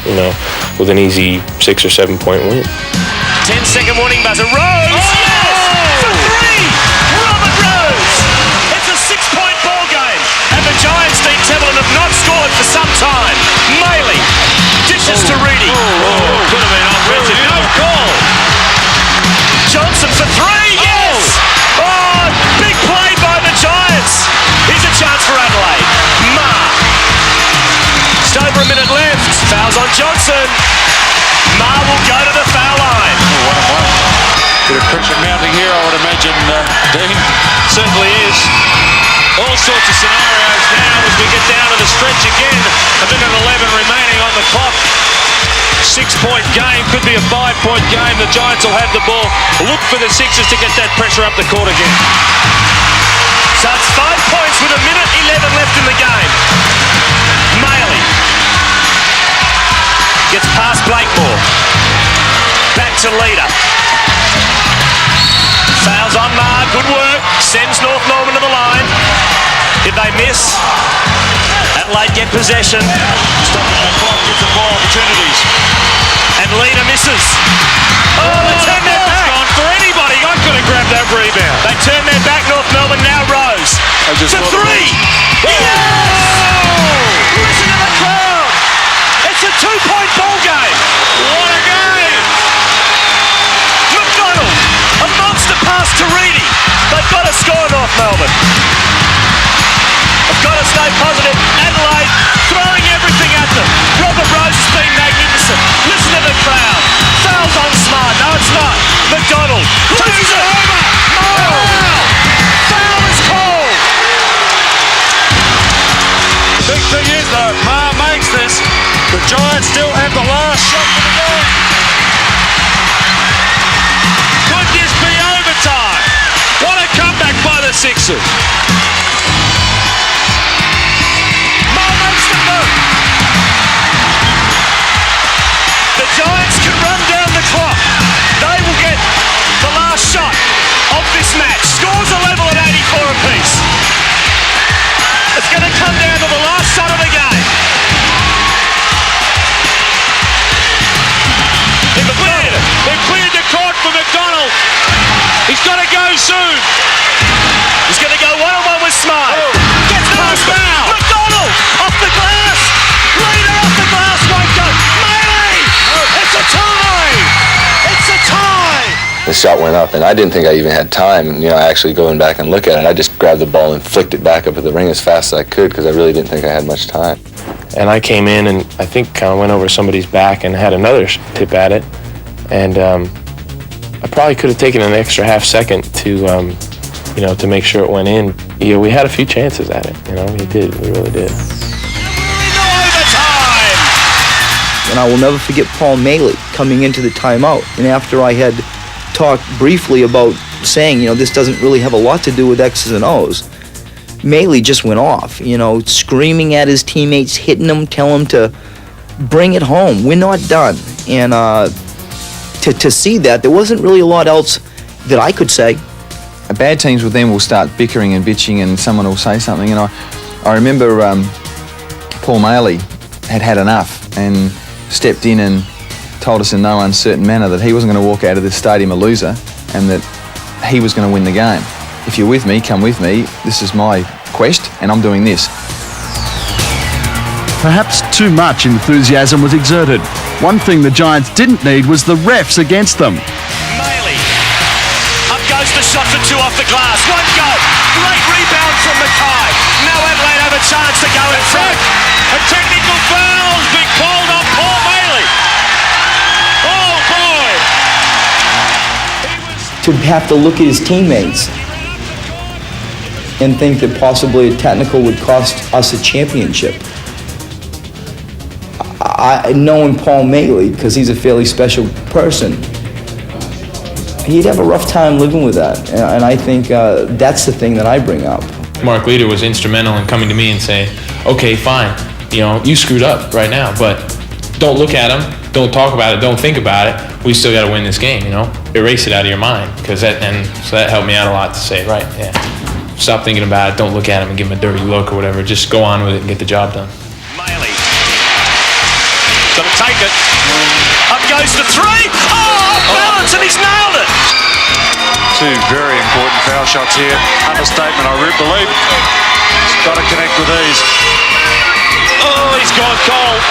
with an easy 6 or 7 point win. 10-second warning buzzer. Rose! Oh! Yes! For three! Robert Rose! It's a 6-point ball game. And the Giants, Dean Templeton, have not scored for some time. Maley dishes to Reedy. Could have been offensive. No goal. Johnson for three. Yes! Oh, big play by the Giants. Here's a chance for Adelaide. Just over a minute left. Fouls on Johnson. Ma will go to the foul line. Bit of pressure mounting here, I would imagine, Dean. Certainly is. All sorts of scenarios now as we get down to the stretch again. A minute 11 remaining on the clock. 6-point game, could be a 5-point game. The Giants will have the ball. Look for the Sixers to get that pressure up the court again. So it's 5 points with a minute 11 left in the game. Maley gets past Blakemore. Back to leader. Fouls on Mar, good work. Sends North Melbourne to the line. Did they miss? Adelaide get possession. Stopping the clock, gives the ball opportunities. And leader misses. Oh, they turn their back. Gone for anybody. I could have grabbed that rebound. They turn their back, North Melbourne, now Rose. For three. Yes! Listen to the crowd. It's a 2-point ball game. What a game. McDonald, a monster pass to Reedy. They've got to score, North Melbourne. They've got to stay positive. Adelaide throwing everything at them. Robert Rose has been magnificent. Listen to the crowd. Fouls on Smart. No, it's not. McDonald. Takes it. Oh! Foul is called. Big thing is, though, Ma makes this. The Giants still have the last shot for the game. Could this be overtime? What a comeback by the Sixers. Ma makes the move. The Giants can run down the clock. They will get the last shot of this match. Scores are level at 84 apiece. It's going to come down to the last shot of the game. They've cleared the court for McDonald. He's got to go soon. He's going to go one-on-one with Smythe. Gets past foul. McDonald off the glass. Leader off the glass won't go. Maley. It's a tie. It's a tie. The shot went up, and I didn't think I even had time, actually going back and look at it. I just grabbed the ball and flicked it back up at the ring as fast as I could because I really didn't think I had much time. And I came in and I think kind of went over somebody's back and had another tip at it. And I probably could have taken an extra half second to, to make sure it went in. Yeah, we had a few chances at it. We did. We really did. And I will never forget Paul Maley coming into the timeout. And after I had talked briefly about saying, this doesn't really have a lot to do with X's and O's, Maley just went off, screaming at his teammates, hitting them, telling them to bring it home. We're not done. And to see that, there wasn't really a lot else that I could say. Bad teams with them will start bickering and bitching and someone will say something. And I remember Paul Maley had enough and stepped in and told us in no uncertain manner that he wasn't going to walk out of this stadium a loser and that he was going to win the game. If you're with me, come with me. This is my quest and I'm doing this. perhaps too much enthusiasm was exerted. One thing the Giants didn't need was the refs against them. Maley. Up goes the shot for two off the glass. One go. Great rebound from Mackay. Now Adelaide have a chance to go in front. A technical foul's been called on Paul Maley. Oh, boy. To have to look at his teammates and think that possibly a technical would cost us a championship. Knowing Paul Maley, because he's a fairly special person, he'd have a rough time living with that. And I think that's the thing that I bring up. Mark Leader was instrumental in coming to me and saying, okay, fine, you screwed up right now, but don't look at him, don't talk about it, don't think about it. We still got to win this game, Erase it out of your mind, so that helped me out a lot to say, right, yeah. Stop thinking about it, don't look at him and give him a dirty look or whatever. Just go on with it and get the job done. Maley. Got to take it. Up goes the three. Oh, balance, and he's nailed it. Two very important foul shots here. Understatement, I believe. He's got to connect with these. Oh, he's gone cold.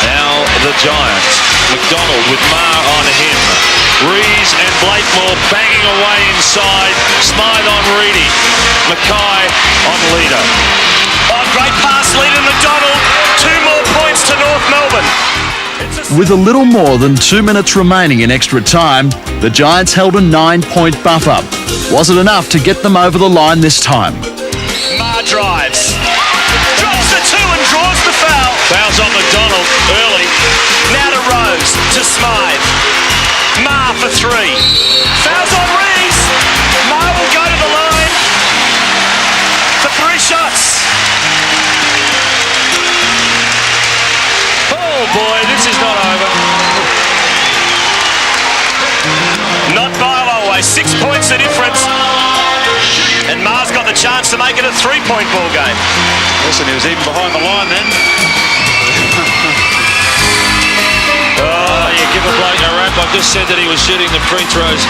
Now the Giants. McDonald with Maher on him. Rees and Blakemore banging away inside. Smythe on Reedy. Mackay on Leader. Oh, great pass, Leader McDonald. 2 more points to North Melbourne. With a little more than 2 minutes remaining in extra time, the Giants held a 9-point buffer. Was it enough to get them over the line this time? Maher drives. Drops the 2 and draws the foul. Fouls on McDonald early. Now to Rose, to Smythe. Maher for 3. Fouls on Rees. Maher will go to the line for 3 shots. Oh boy, this is not over. Not by a long way. 6 points the difference. And Maher's got the chance to make it a 3-point ball game. Listen, he was even behind the line then. Oh, you give a bloke a rap. I've just said that he was shooting the free throws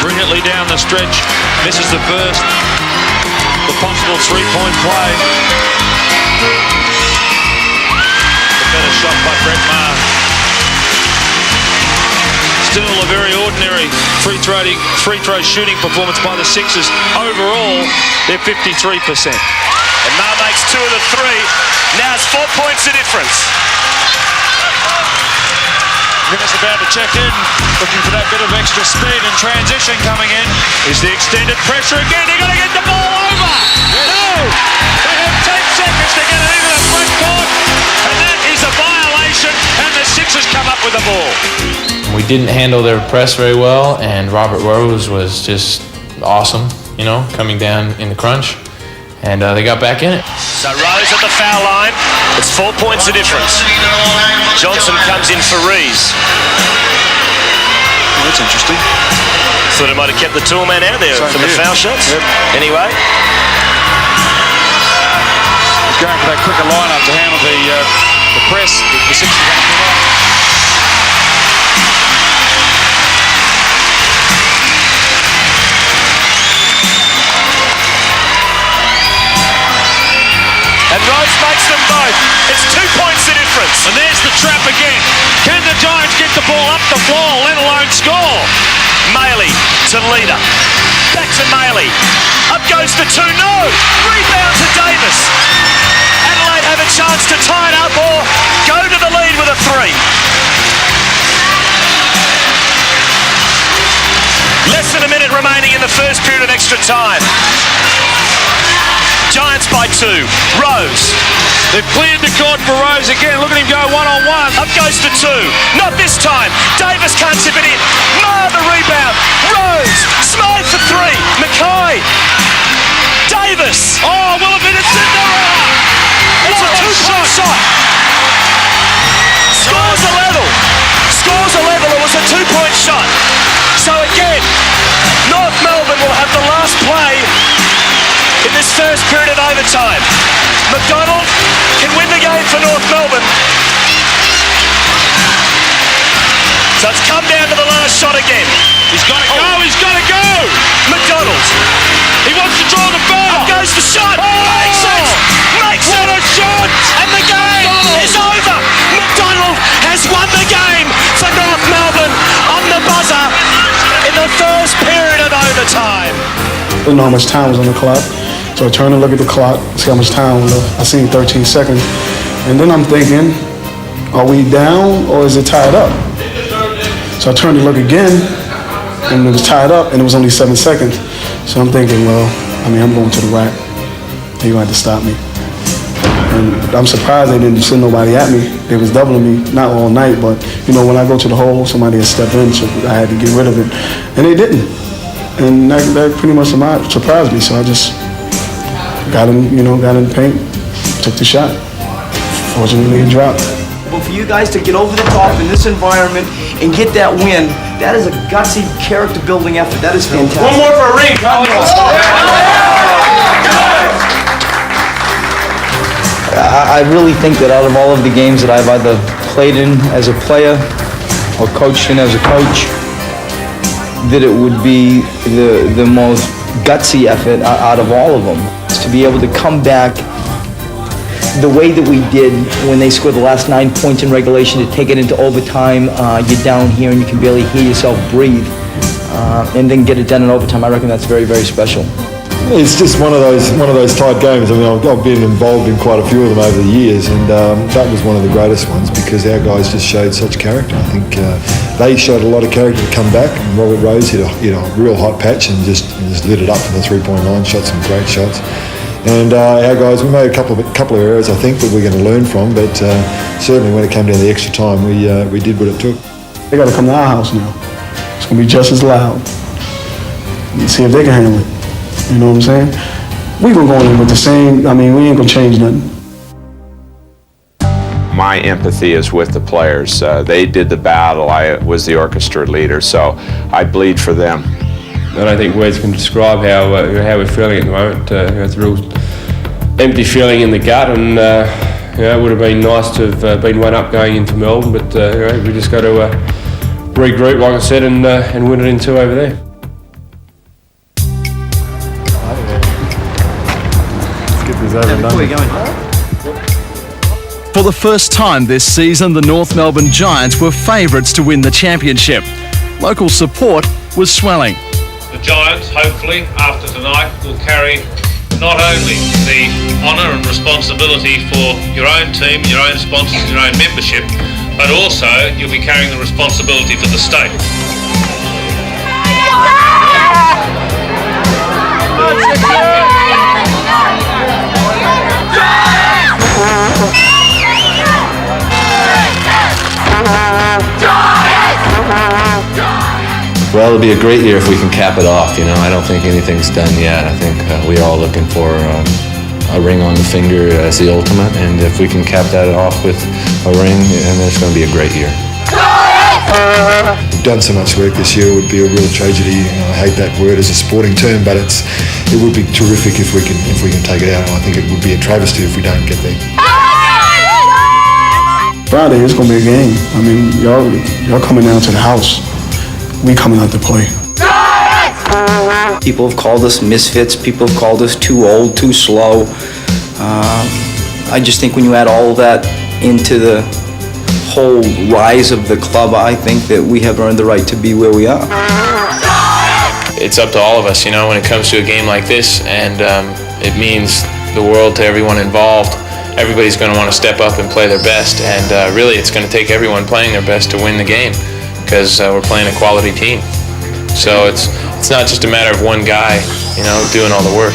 brilliantly down the stretch. Misses the first. The possible 3-point play. The better shot by Brett Maher. Still a very ordinary free throw shooting performance by the Sixers. Overall, they're 53%. And Maher makes 2 of the 3. Now it's 4 points the difference. Minutes about to check in, looking for that bit of extra speed and transition coming in. Is the extended pressure again? They've got to get the ball over. Yes. No! They have 10 seconds to get it into the front court, and that is a violation, and the Sixers come up with the ball. We didn't handle their press very well, and Robert Rose was just awesome, coming down in the crunch. And they got back in it. So Rose at the foul line. It's 4 points the difference. Johnson comes in for Rees. Oh, that's interesting. Thought he might have kept the tool man out there for the foul shots. Yep. Anyway. He's going for that quicker lineup to handle the press. The Sixers going to provide. And Rose makes them both. It's 2 points the difference. And there's the trap again. Can the Giants get the ball up the floor, let alone score? Maley to Leader. Back to Maley. Up goes the 2. No! Rebound to Davis. Adelaide have a chance to tie it up or go to the lead with a 3. Less than a minute remaining in the first period of extra time. Giants by 2. Rose. They've cleared the court for Rose again. Look at him go one-on-one. Up goes the 2. Not this time. Davis can't chip it in. Maher the rebound. Rose. Smythe for 3. Mackay. Davis. Oh, will it be the Cinderella? It's a 2-point shot. Scores a level. Scores a level. It was a 2-point shot. So again, North Melbourne will have the last play in this first period of overtime. McDonald can win the game for North Melbourne. So it's come down to the last shot again. He's got to go, he's got to go! McDonald. He wants to draw the didn't know how much time was on the clock. So I turned to look at the clock, see how much time was left. I seen 13 seconds. And then I'm thinking, are we down or is it tied up? So I turned to look again, and it was tied up, and it was only 7 seconds. So I'm thinking, well, I mean, I'm going to the rack. They're going to have to stop me. And I'm surprised they didn't send nobody at me. They was doubling me, not all night, but, you know, when I go to the hole, somebody had stepped in, so I had to get rid of it. And they didn't. And that pretty much surprised me, so I just got in the paint, took the shot. Fortunately, it dropped. But for you guys to get over the top in this environment and get that win, that is a gutsy, character-building effort. That is fantastic. One more for a ring, I really think that out of all of the games that I've either played in as a player or coached in as a coach, that it would be the most gutsy effort out of all of them. To be able to come back the way that we did when they scored the last 9 points in regulation, to take it into overtime, you're down here and you can barely hear yourself breathe, and then get it done in overtime. I reckon that's very, very special. It's just one of those tight games. I mean, I've been involved in quite a few of them over the years, and that was one of the greatest ones because our guys just showed such character. I think they showed a lot of character to come back, and Robert Rose hit a real hot patch and just lit it up from the three-point line, shot some great shots. And our guys, we made a couple of errors, I think, that we're going to learn from, but certainly when it came down to the extra time, we did what it took. They got to come to our house now. It's going to be just as loud. And see if they can handle it. You know what I'm saying? We gonna go in with the same, I mean, we ain't gonna change nothing. My empathy is with the players. They did the battle. I was the orchestra leader, so I bleed for them. I don't think words can describe how we're feeling at the moment. It's a real empty feeling in the gut, and it would have been nice to have been one up going into Melbourne, but we just got to regroup, like I said, and win it in 2 over there. For the first time this season, the North Melbourne Giants were favourites to win the championship. Local support was swelling. The Giants, hopefully, after tonight, will carry not only the honour and responsibility for your own team, your own sponsors, your own membership, but also you'll be carrying the responsibility for the state. Well, it'll be a great year if we can cap it off. I don't think anything's done yet. I think we're all looking for a ring on the finger as the ultimate, and if we can cap that off with a ring, then it's going to be a great year. We've done so much work this year. It would be a real tragedy. I hate that word as a sporting term, but it would be terrific if we can take it out. And I think it would be a travesty if we don't get there. Friday, it's gonna be a game. I mean, y'all coming down to the house. We coming out to play. People have called us misfits. People have called us too old, too slow. I just think when you add all of that into the whole rise of the club, I think that we have earned the right to be where we are. It's up to all of us, when it comes to a game like this, and it means the world to everyone involved. Everybody's going to want to step up and play their best, and really it's going to take everyone playing their best to win the game, because we're playing a quality team. So it's not just a matter of one guy, doing all the work.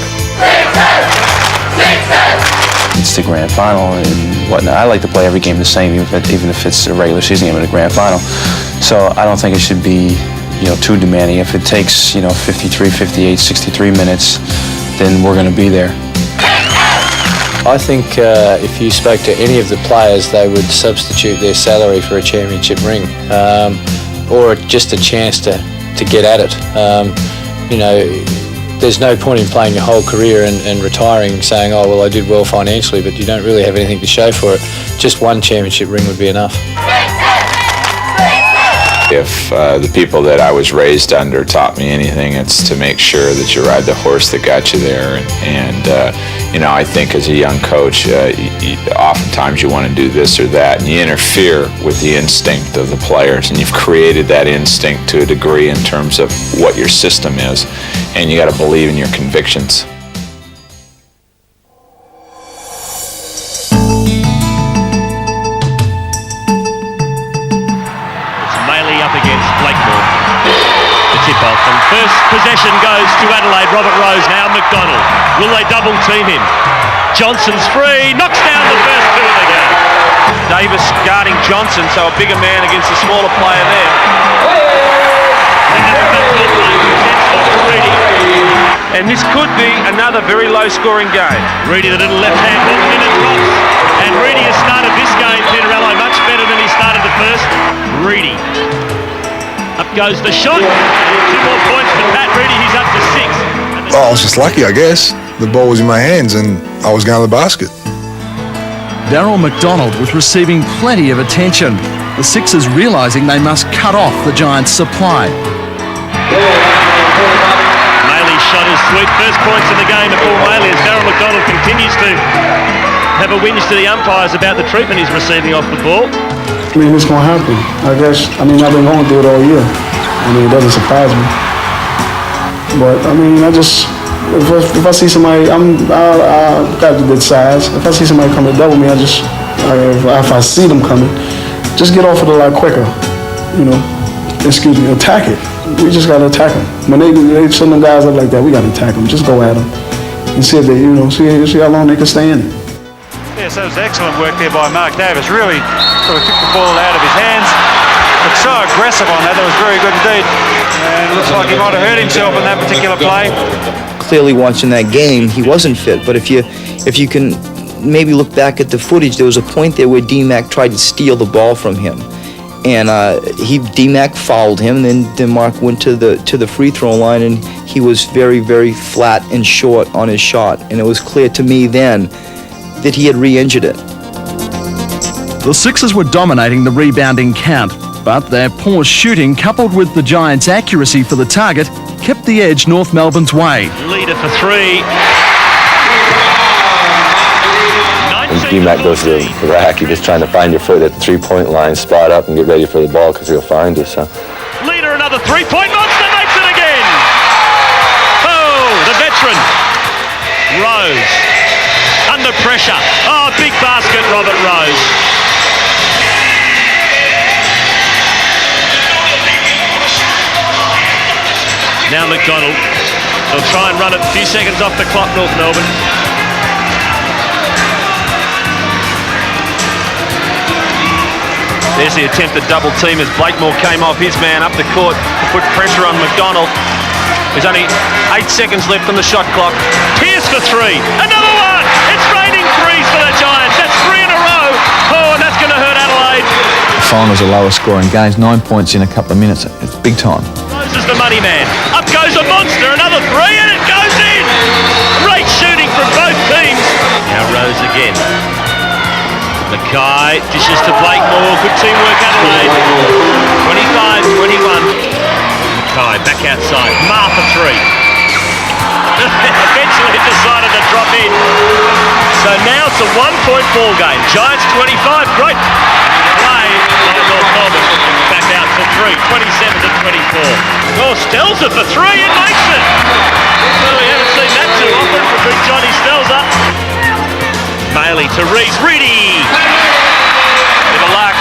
It's the grand final and whatnot. I like to play every game the same, even if it's a regular season game and a grand final. So I don't think it should be, too demanding. If it takes, 53, 58, 63 minutes, then we're going to be there. I think if you spoke to any of the players, they would substitute their salary for a championship ring, or just a chance to get at it. There's no point in playing your whole career and retiring saying, oh, well, I did well financially, but you don't really have anything to show for it. Just one championship ring would be enough. If the people that I was raised under taught me anything, it's to make sure that you ride the horse that got you there, and I think as a young coach, oftentimes you want to do this or that, and you interfere with the instinct of the players, and you've created that instinct to a degree in terms of what your system is, and you got to believe in your convictions. Tip-off, and first possession goes to Adelaide. Robert Rose now, McDonald. Will they double team him? Johnson's free, knocks down the first two of the game. Davis guarding Johnson, so a bigger man against a smaller player there. And this could be another very low-scoring game. Reedy, the little left-hand hook, in and drops. And Reedy has started this game, Peterello, much better than he started the first. Reedy. Up goes the shot. 2 more points for Pat Reedy. He's up to 6. I was just lucky, I guess. The ball was in my hands and I was going to the basket. Darrell McDonald was receiving plenty of attention. The Sixers realising they must cut off the Giants' supply. Maley's shot is sweet. First points in the game for Maley as Darrell McDonald continues to have a whinge to the umpires about the treatment he's receiving off the ball. I mean, it's going to happen. I guess, I've been going through it all year. It doesn't surprise me. But, if I see somebody, I got a good size. If I see somebody come to double me, if I see them coming, just get off of it a lot quicker. Attack it. We just got to attack them. When they send them guys up like that, we got to attack them. Just go at them and see if they, see how long they can stay in it. Yes, that was excellent work there by Mark Davis. Really sort of took the ball out of his hands. But so aggressive on that. That was very good indeed. And it looks like he might have hurt himself in that particular play. Clearly watching that game, he wasn't fit. But if you can maybe look back at the footage, there was a point there where D-Mac tried to steal the ball from him. And D-Mac fouled him, and then Mark went to the free throw line, and he was very, very flat and short on his shot. And it was clear to me then that he had re-injured it. The Sixers were dominating the rebounding count, but their poor shooting, coupled with the Giants' accuracy for the target, kept the edge North Melbourne's way. Leader for 3. When D-Mac goes to the rack, you're just trying to find your foot at the three-point line, spot up, and get ready for the ball because he'll find you. So. Leader, another three-point monster, makes it again! Oh, the veteran. Rose. Under pressure. Oh, big basket, Robert Rose. Now McDonald. They'll try and run it a few seconds off the clock, North Melbourne. There's the attempted double team as Blakemore came off his man up the court to put pressure on McDonald. There's only 8 seconds left on the shot clock. Here's for 3. Another one! It's raining threes for the Giants. That's 3 in a row. Oh, and that's going to hurt Adelaide. The finals are lower scoring games. 9 points in a couple of minutes. It's big time. Rose is the money man. Up goes a monster. Another 3 and it goes in. Great shooting from both teams. Now Rose again. Mackay dishes to Blakemore. Good teamwork, Adelaide. 25-21. Mackay back outside. Martha 3. Eventually decided to drop in. So now it's a 1-point ball game. Giants 25. Great play by North Melbourne. Back out for 3. 27-24. Oh, Stelzer for 3 and makes it. Well, we haven't seen that too often from big Johnny Stelzer. Maley to Rees. Reedy. Bit of luck.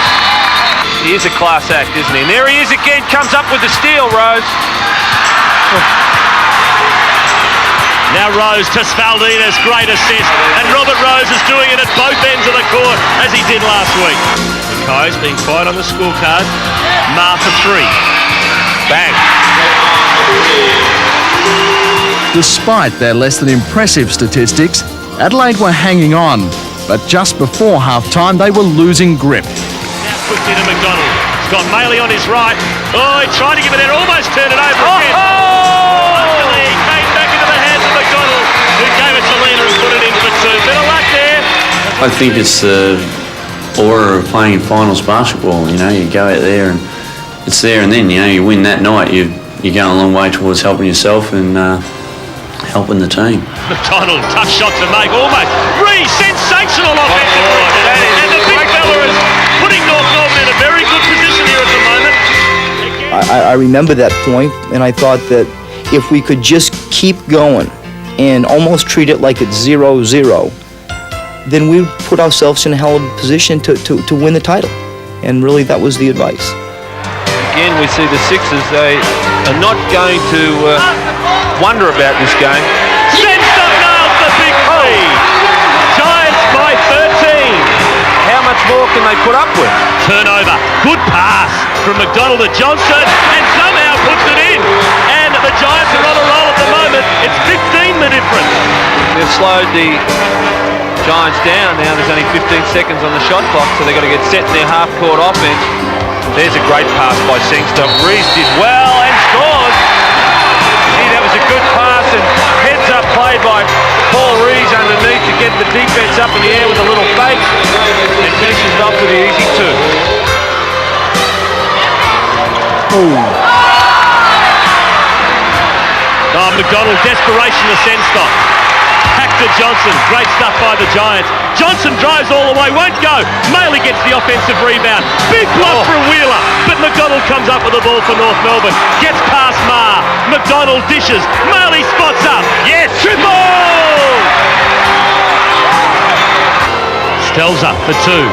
He is a class act, isn't he? And there he is again. Comes up with the steal, Rose. Now Rose to Spaldinas. Great assist. And Robert Rose is doing it at both ends of the court as he did last week. Mackay's being quiet on the scorecard. Martha 3. Bang. Despite their less than impressive statistics, Adelaide were hanging on, but just before half-time they were losing grip. Now quickly to McDonald. He's got Maley on his right. Oh, he tried to give it there, almost turned it over again. Luckily, he came back into the hands of McDonald, who gave it to Lena and put it in for 2. Bit of luck there. I think it's the aura of playing in finals basketball. You go out there and it's there and then. You win that night, you're going a long way towards helping yourself and helping the team. McDonald, tough shot to make, almost. Reece, sensational offensive rebound. And the big fella is putting North Melbourne in a very good position here at the moment. I remember that point, and I thought that if we could just keep going and almost treat it like it's 0-0, then we put ourselves in a hell of a position to win the title. And really, that was the advice. Again, we see the Sixers, they are not going to wonder about this game. Shenstock nails the big three. Giants by 13. How much more can they put up with? Turnover. Good pass from McDonald to Johnson, and somehow puts it in. And the Giants are on a roll at the moment. It's 15 the difference. They've slowed the Giants down now. There's only 15 seconds on the shot clock, so they've got to get set in their half-court offense. There's a great pass by Sengstock. Reece did well and scores. That was a good pass, and heads up play by Paul Reece underneath to get the defense up in the air with a little fake, and finishes it off with the easy two. McDonald, desperation to Sengstock. Hack to Johnson, great stuff by the Giants. Johnson drives all the way, won't go. Maley gets the offensive rebound. Big bluff from Wheeler, but McDonald comes up with the ball for North Melbourne. Gets past Marr. McDonald dishes. Maley spots up. Yes, triple! Stelzer for two.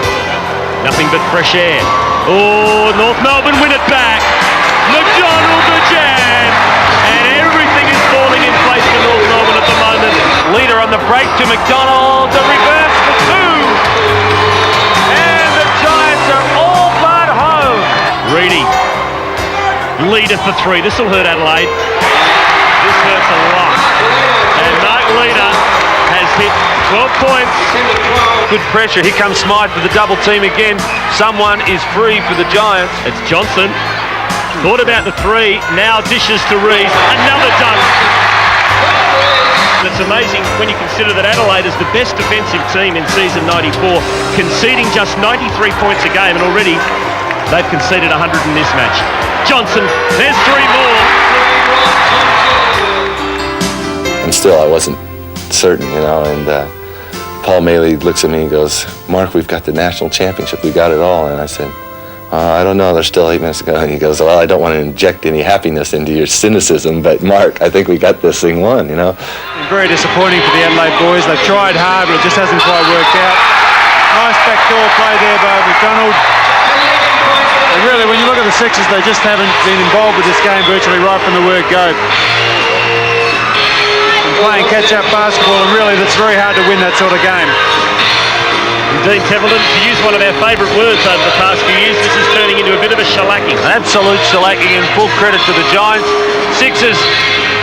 Nothing but fresh air. Oh, North Melbourne win it back. McDonald the jam. And everything is falling in place for North Melbourne at the moment. Leader on the break to McDonald, the reverse for two. And the Giants are all but home. Reedy, leader for three. This will hurt Adelaide. This hurts a lot. And Mark Leader has hit 12 points. Good pressure. Here comes Smythe for the double team again. Someone is free for the Giants. It's Johnson. Thought about the three. Now dishes to Reece. Another dunk. It's amazing when you consider that Adelaide is the best defensive team in season 94, conceding just 93 points a game, and already they've conceded 100 in this match. Johnson, there's three more. And still, I wasn't certain, and Paul Maley looks at me and goes, "Mark, we've got the national championship. We got it all." And I said, "I don't know. There's still 8 minutes to go." And he goes, "Well, I don't want to inject any happiness into your cynicism, but Mark, I think we got this thing won, Very disappointing for the Adelaide boys. They've tried hard, but it just hasn't quite worked out. Nice backdoor play there by McDonald. And really, when you look at the Sixers, they just haven't been involved with this game virtually right from the word go. And playing catch-up basketball, and really, that's very hard to win that sort of game. Indeed, Templeton, to use one of our favourite words over the past few years, this is turning into a bit of a shellacking. Absolute shellacking, and full credit to the Giants. Sixers,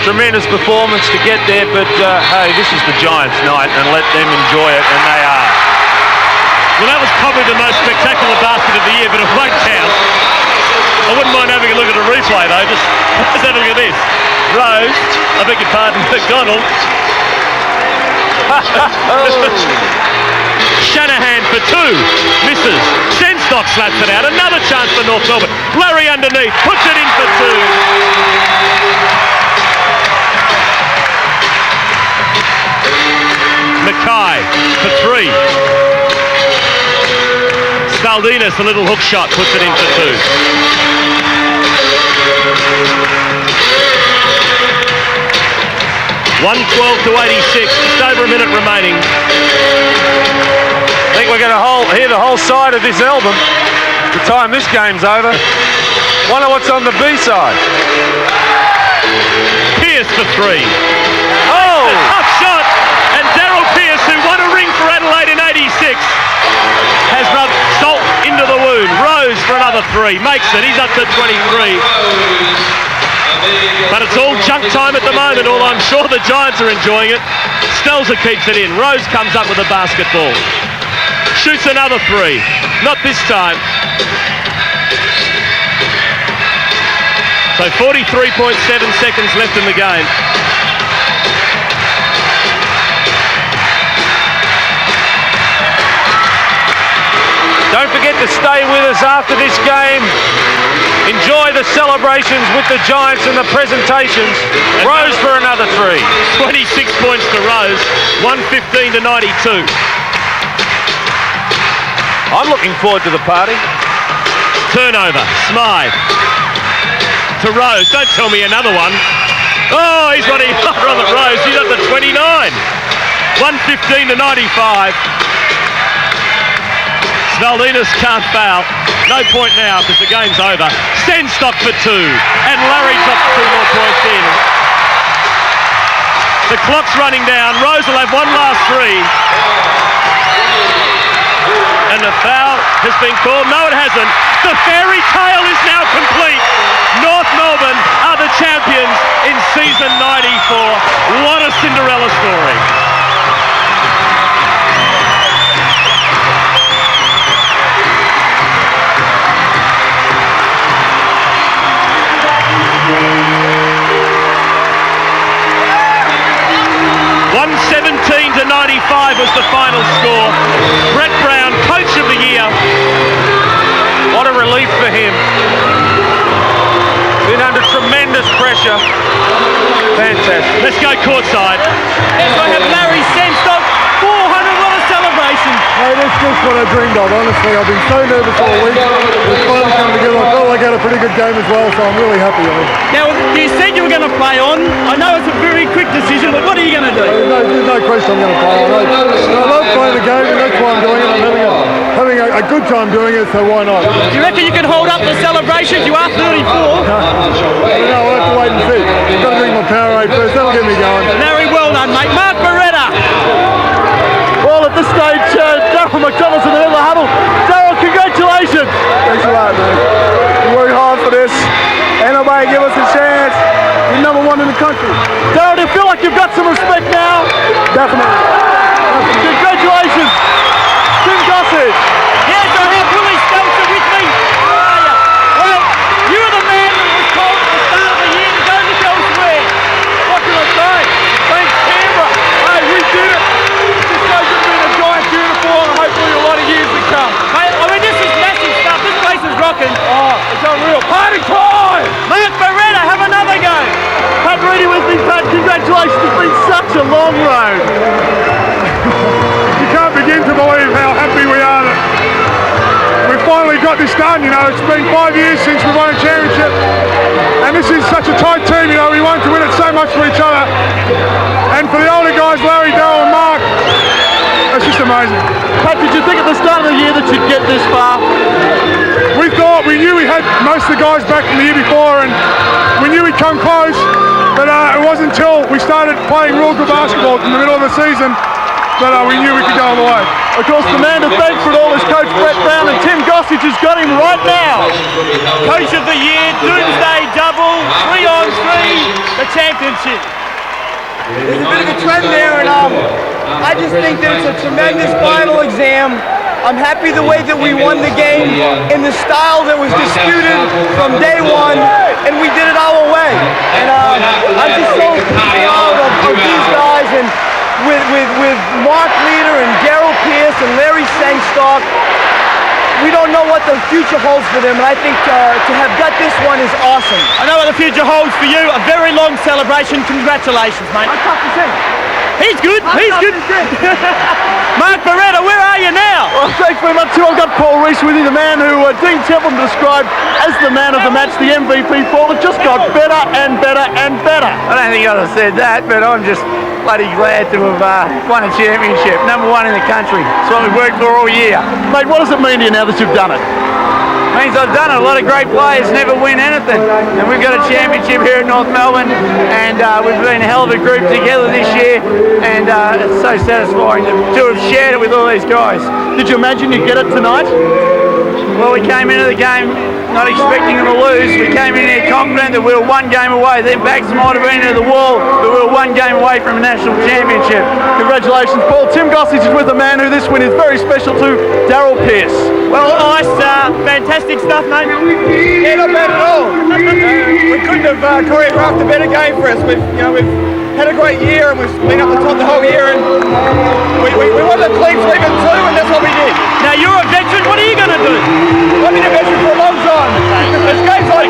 tremendous performance to get there, but hey, this is the Giants' night, and let them enjoy it, and they are. Well, that was probably the most spectacular basket of the year, but it won't count. I wouldn't mind having a look at a replay, though. Just let's have a look at this. Rose, I beg your pardon, McDonald. Shanahan for two, misses. Sengstock slaps it out. Another chance for North Melbourne. Larry underneath, puts it in for two. Mackay for three. Saldinas, a little hook shot, puts it in for two. .112-86, just over a minute remaining. I think we're going to hear the whole side of this album the time this game's over. Wonder what's on the B side. Pearce for three. Oh! A tough shot, and Darrell Pearce, who won a ring for Adelaide in '86, has rubbed salt into the wound. Rose for another three, makes it. He's up to 23. But it's all junk time at the moment, although I'm sure the Giants are enjoying it. Stelzer keeps it in. Rose comes up with a basketball. Shoots another three. Not this time. So 43.7 seconds left in the game. Don't forget to stay with us after this game. Enjoy the celebrations with the Giants and the presentations. Rose for another 3. 26 points to Rose, 115 to 92. I'm looking forward to the party. Turnover, Smythe. To Rose, don't tell me another one. Oh, he's running harder on the Rose, he's up to 29. 115 to 95. Svaldinas can't foul. No point now because the game's over. Senstock for 2. And Larry drops 2 more points in. The clock's running down. Rose will have one last 3. And the foul has been called. No, it hasn't. The fairy tale is now complete. North Melbourne are the champions in season 94. What a Cinderella story. To 95 was the final score. Brett Brown, Coach of the Year. What a relief for him. Been under tremendous pressure. Fantastic. Let's go courtside. Yes, I have Larry Senstock, 400. What a celebration. Hey, that's just what I dreamed of, honestly. I've been so nervous all week. It's finally come together. I felt like I had a pretty good game as well, so I'm really happy with it. Now, you said you were going to play on. I know it's a very quick decision, but what are you going to do? There's no question I'm going to play on. I love playing the game, and that's why I'm doing it. I'm having a good time doing it, so why not? Do you reckon you can hold up the celebrations? You are 34. No, I'll have to wait and see. I've got to drink my Powerade first. That'll get me going. Very well done, mate. Mark Beretta. Well, at this stage, Darrell McDonald's in the middle of the huddle. Darrell, congratulations! Thanks a lot, man. We worked hard for this. Ain't nobody give us a chance. We're number 1 in the country. Darrell, do you feel like you've got some respect now? Definitely. Congratulations, Tim Gossage. Yes, I have Willie Stelzer with me. How are you? Well, you're the man that was told at the start of the year to go look elsewhere. What can I say? Thanks, Canberra. Hey, we did it. This guy's going to be in a Giants uniform and hopefully a lot of years to come. Mate, I mean, this is massive stuff. This place is rocking. Oh, it's unreal. Party time! Mark Beretta, have another go. Pat Reedy with me, Pat. Congratulations. It's been such a long road. You can't begin to believe how happy we are that we've finally got this done. You know, it's been 5 years since we won a championship, and this is such a tight team. You know, we want to win it so much for each other, and for the older guys, Larry, Darrell and Mark, it's just amazing. Pat, did you think at the start of the year that you'd get this far? We knew we had most of the guys back from the year before, and we knew we'd come close, but it wasn't until we started playing real good basketball in the middle of the season that we knew we could go all the way. Of course, the man to thank for it all is Coach Brett Brown, and Tim Gossage has got him right now. Coach of the Year, Doomsday Double, 3-on-3, the championship. There's a bit of a trend there, and I just think that it's a tremendous final exam. I'm happy the way that we won the game in the style that was disputed from day one, and we did it our way. And I'm just so proud of these guys, and with Mark Leader and Darrell Pierce and Larry Senstock. We don't know what the future holds for them, and I think to have got this one is awesome. I know what the future holds for you. A very long celebration. Congratulations, mate. I'm tough to say. He's good. He's good. Mark Beretta, where are you now? Well, thanks very much, too. I've got Paul Reese with you, the man who Dean Templeton described as the man of the match, the MVP for. It just got better and better and better. I don't think I'd have said that, but I'm just bloody glad to have won a championship. Number 1 in the country. That's what we've worked for all year. Mate, what does it mean to you now that you've done it? It means I've done it. A lot of great players never win anything. And we've got a championship here at North Melbourne, and we've been a hell of a group together this year, and it's so satisfying to have shared it with all these guys. Did you imagine you'd get it tonight? Well, we came into the game not expecting them to lose. We came in here confident that we were 1 game away. Their backs might have been to the wall, but we were 1 game away from a national championship. Congratulations, Paul. Tim Gossage is with a man who this win is very special to, Darrell Pierce. Well, nice, fantastic stuff, mate. Yeah, not bad at all. We couldn't have choreographed a better game for us. We've had a great year, and we've been up the top the whole year, and we won the clean sweep in 2, and that's what we did. Now, you're a veteran. What are you going to do? I've been a veteran for a long time. It's games like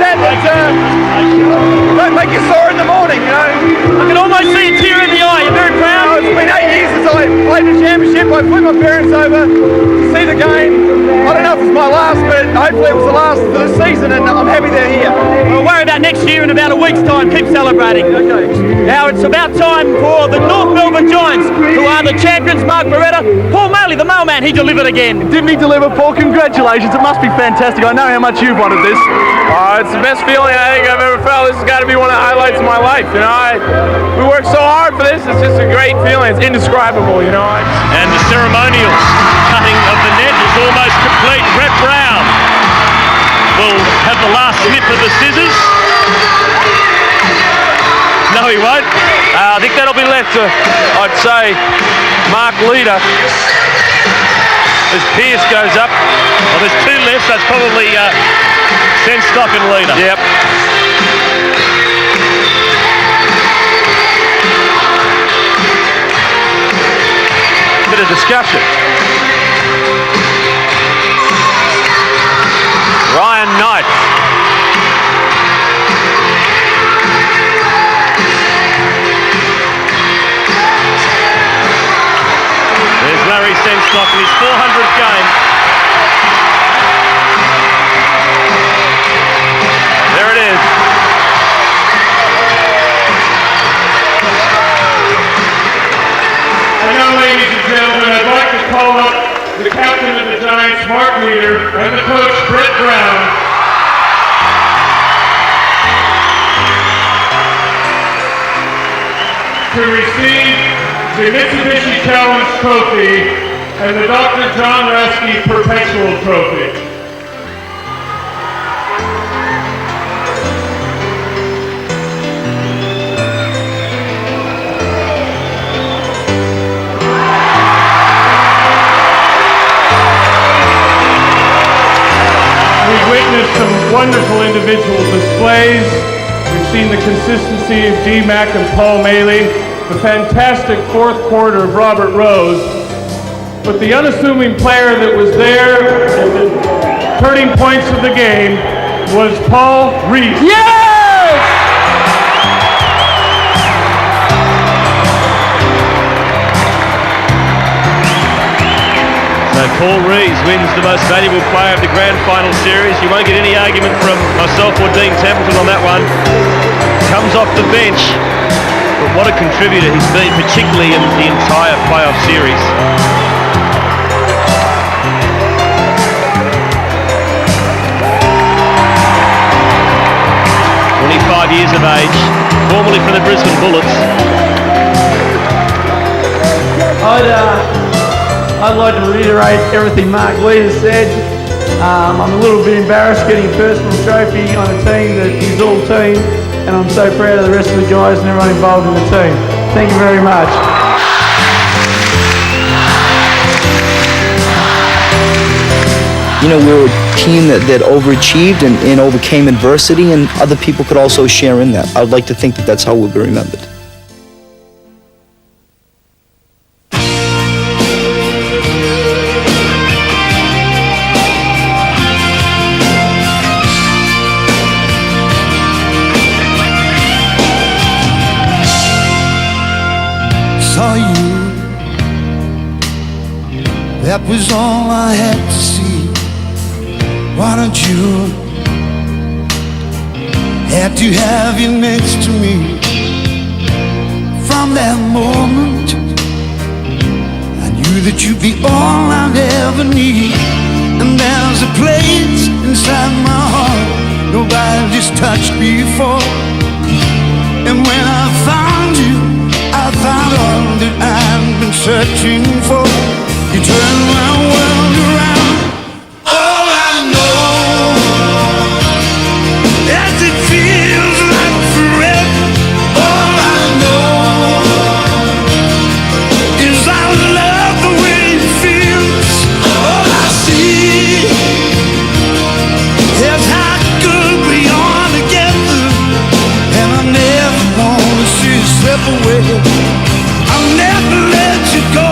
don't make you sore in the morning, you know. I can almost see a tear in the eye. You're very proud. It's been 8 years since I played the championship. I flew my parents over to see the game. I don't know if it's my last, but hopefully it was the last for the season, and I'm happy they're here. We'll worry about next year in about a week's time. Keep celebrating. Okay. Now it's about time for the North Melbourne Giants, who are the champions. Mark Beretta, Paul Maley, the mailman, he delivered again. Didn't he deliver, Paul? Congratulations. It must be fantastic. I know how much you've wanted this. It's the best feeling I think I've ever felt. This has got to be one of the highlights of my life. You know, we worked so hard for this. It's just a great feeling. It's indescribable. You know. And the ceremonial cutting of the net is almost complete. Brett Brown will have the last snip of the scissors. No, he won't. I think that'll be left to, I'd say, Mark Leader. As Pearce goes up. Well, there's two left. That's probably Senstock and Leader. Yep. Bit of discussion. Ryan Knight. There's Larry Senstock in his 400th game. There it is. And now, ladies and gentlemen, I'd like to call up the captain of the Giants, Mark Leader, and the coach, Brett Brown. To receive the Mitsubishi Challenge Trophy and the Dr. John Rasky Perpetual Trophy. We've witnessed some wonderful individual displays. We've seen the consistency of D-Mac and Paul Maley, the fantastic fourth quarter of Robert Rose. But the unassuming player that was there at the turning points of the game was Paul Reese. So Paul Rees wins the most valuable player of the grand final series. You won't get any argument from myself or Dean Templeton on that one. Comes off the bench, but what a contributor he's been, particularly in the entire playoff series. Years of age, formerly from the Brisbane Bullets. I'd like to reiterate everything Mark Leader said. I'm a little bit embarrassed getting a personal trophy on a team that is all team, and I'm so proud of the rest of the guys and everyone involved in the team. Thank you very much. You know, we're a team that overachieved and overcame adversity, and other people could also share in that. I'd like to think that that's how we'll be remembered. Saw you, that was all I had to see. Wanted you, had to have you next to me. From that moment, I knew that you'd be all I'd ever need. And there's a place inside my heart nobody's touched before. And when I found you, I found all that I've been searching for. You turned my world around. All I know, as it feels like forever. All I know is I love the way it feels. All I see is how good we are together, and I never want to see you slip away. I'll never let you go.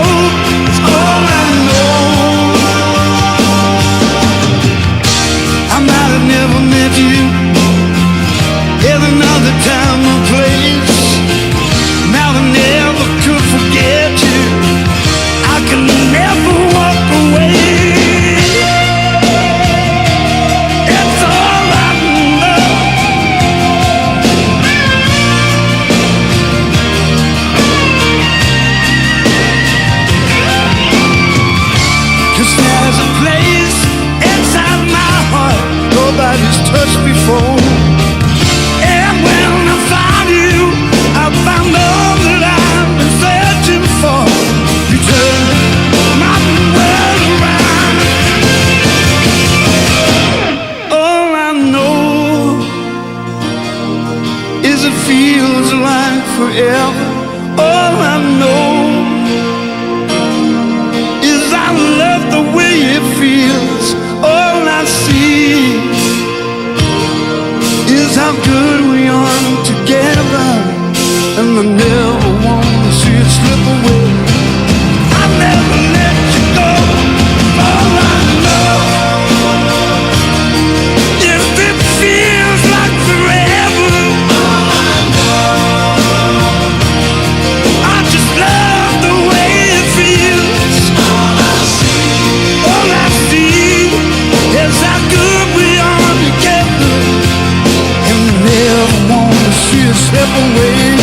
step away.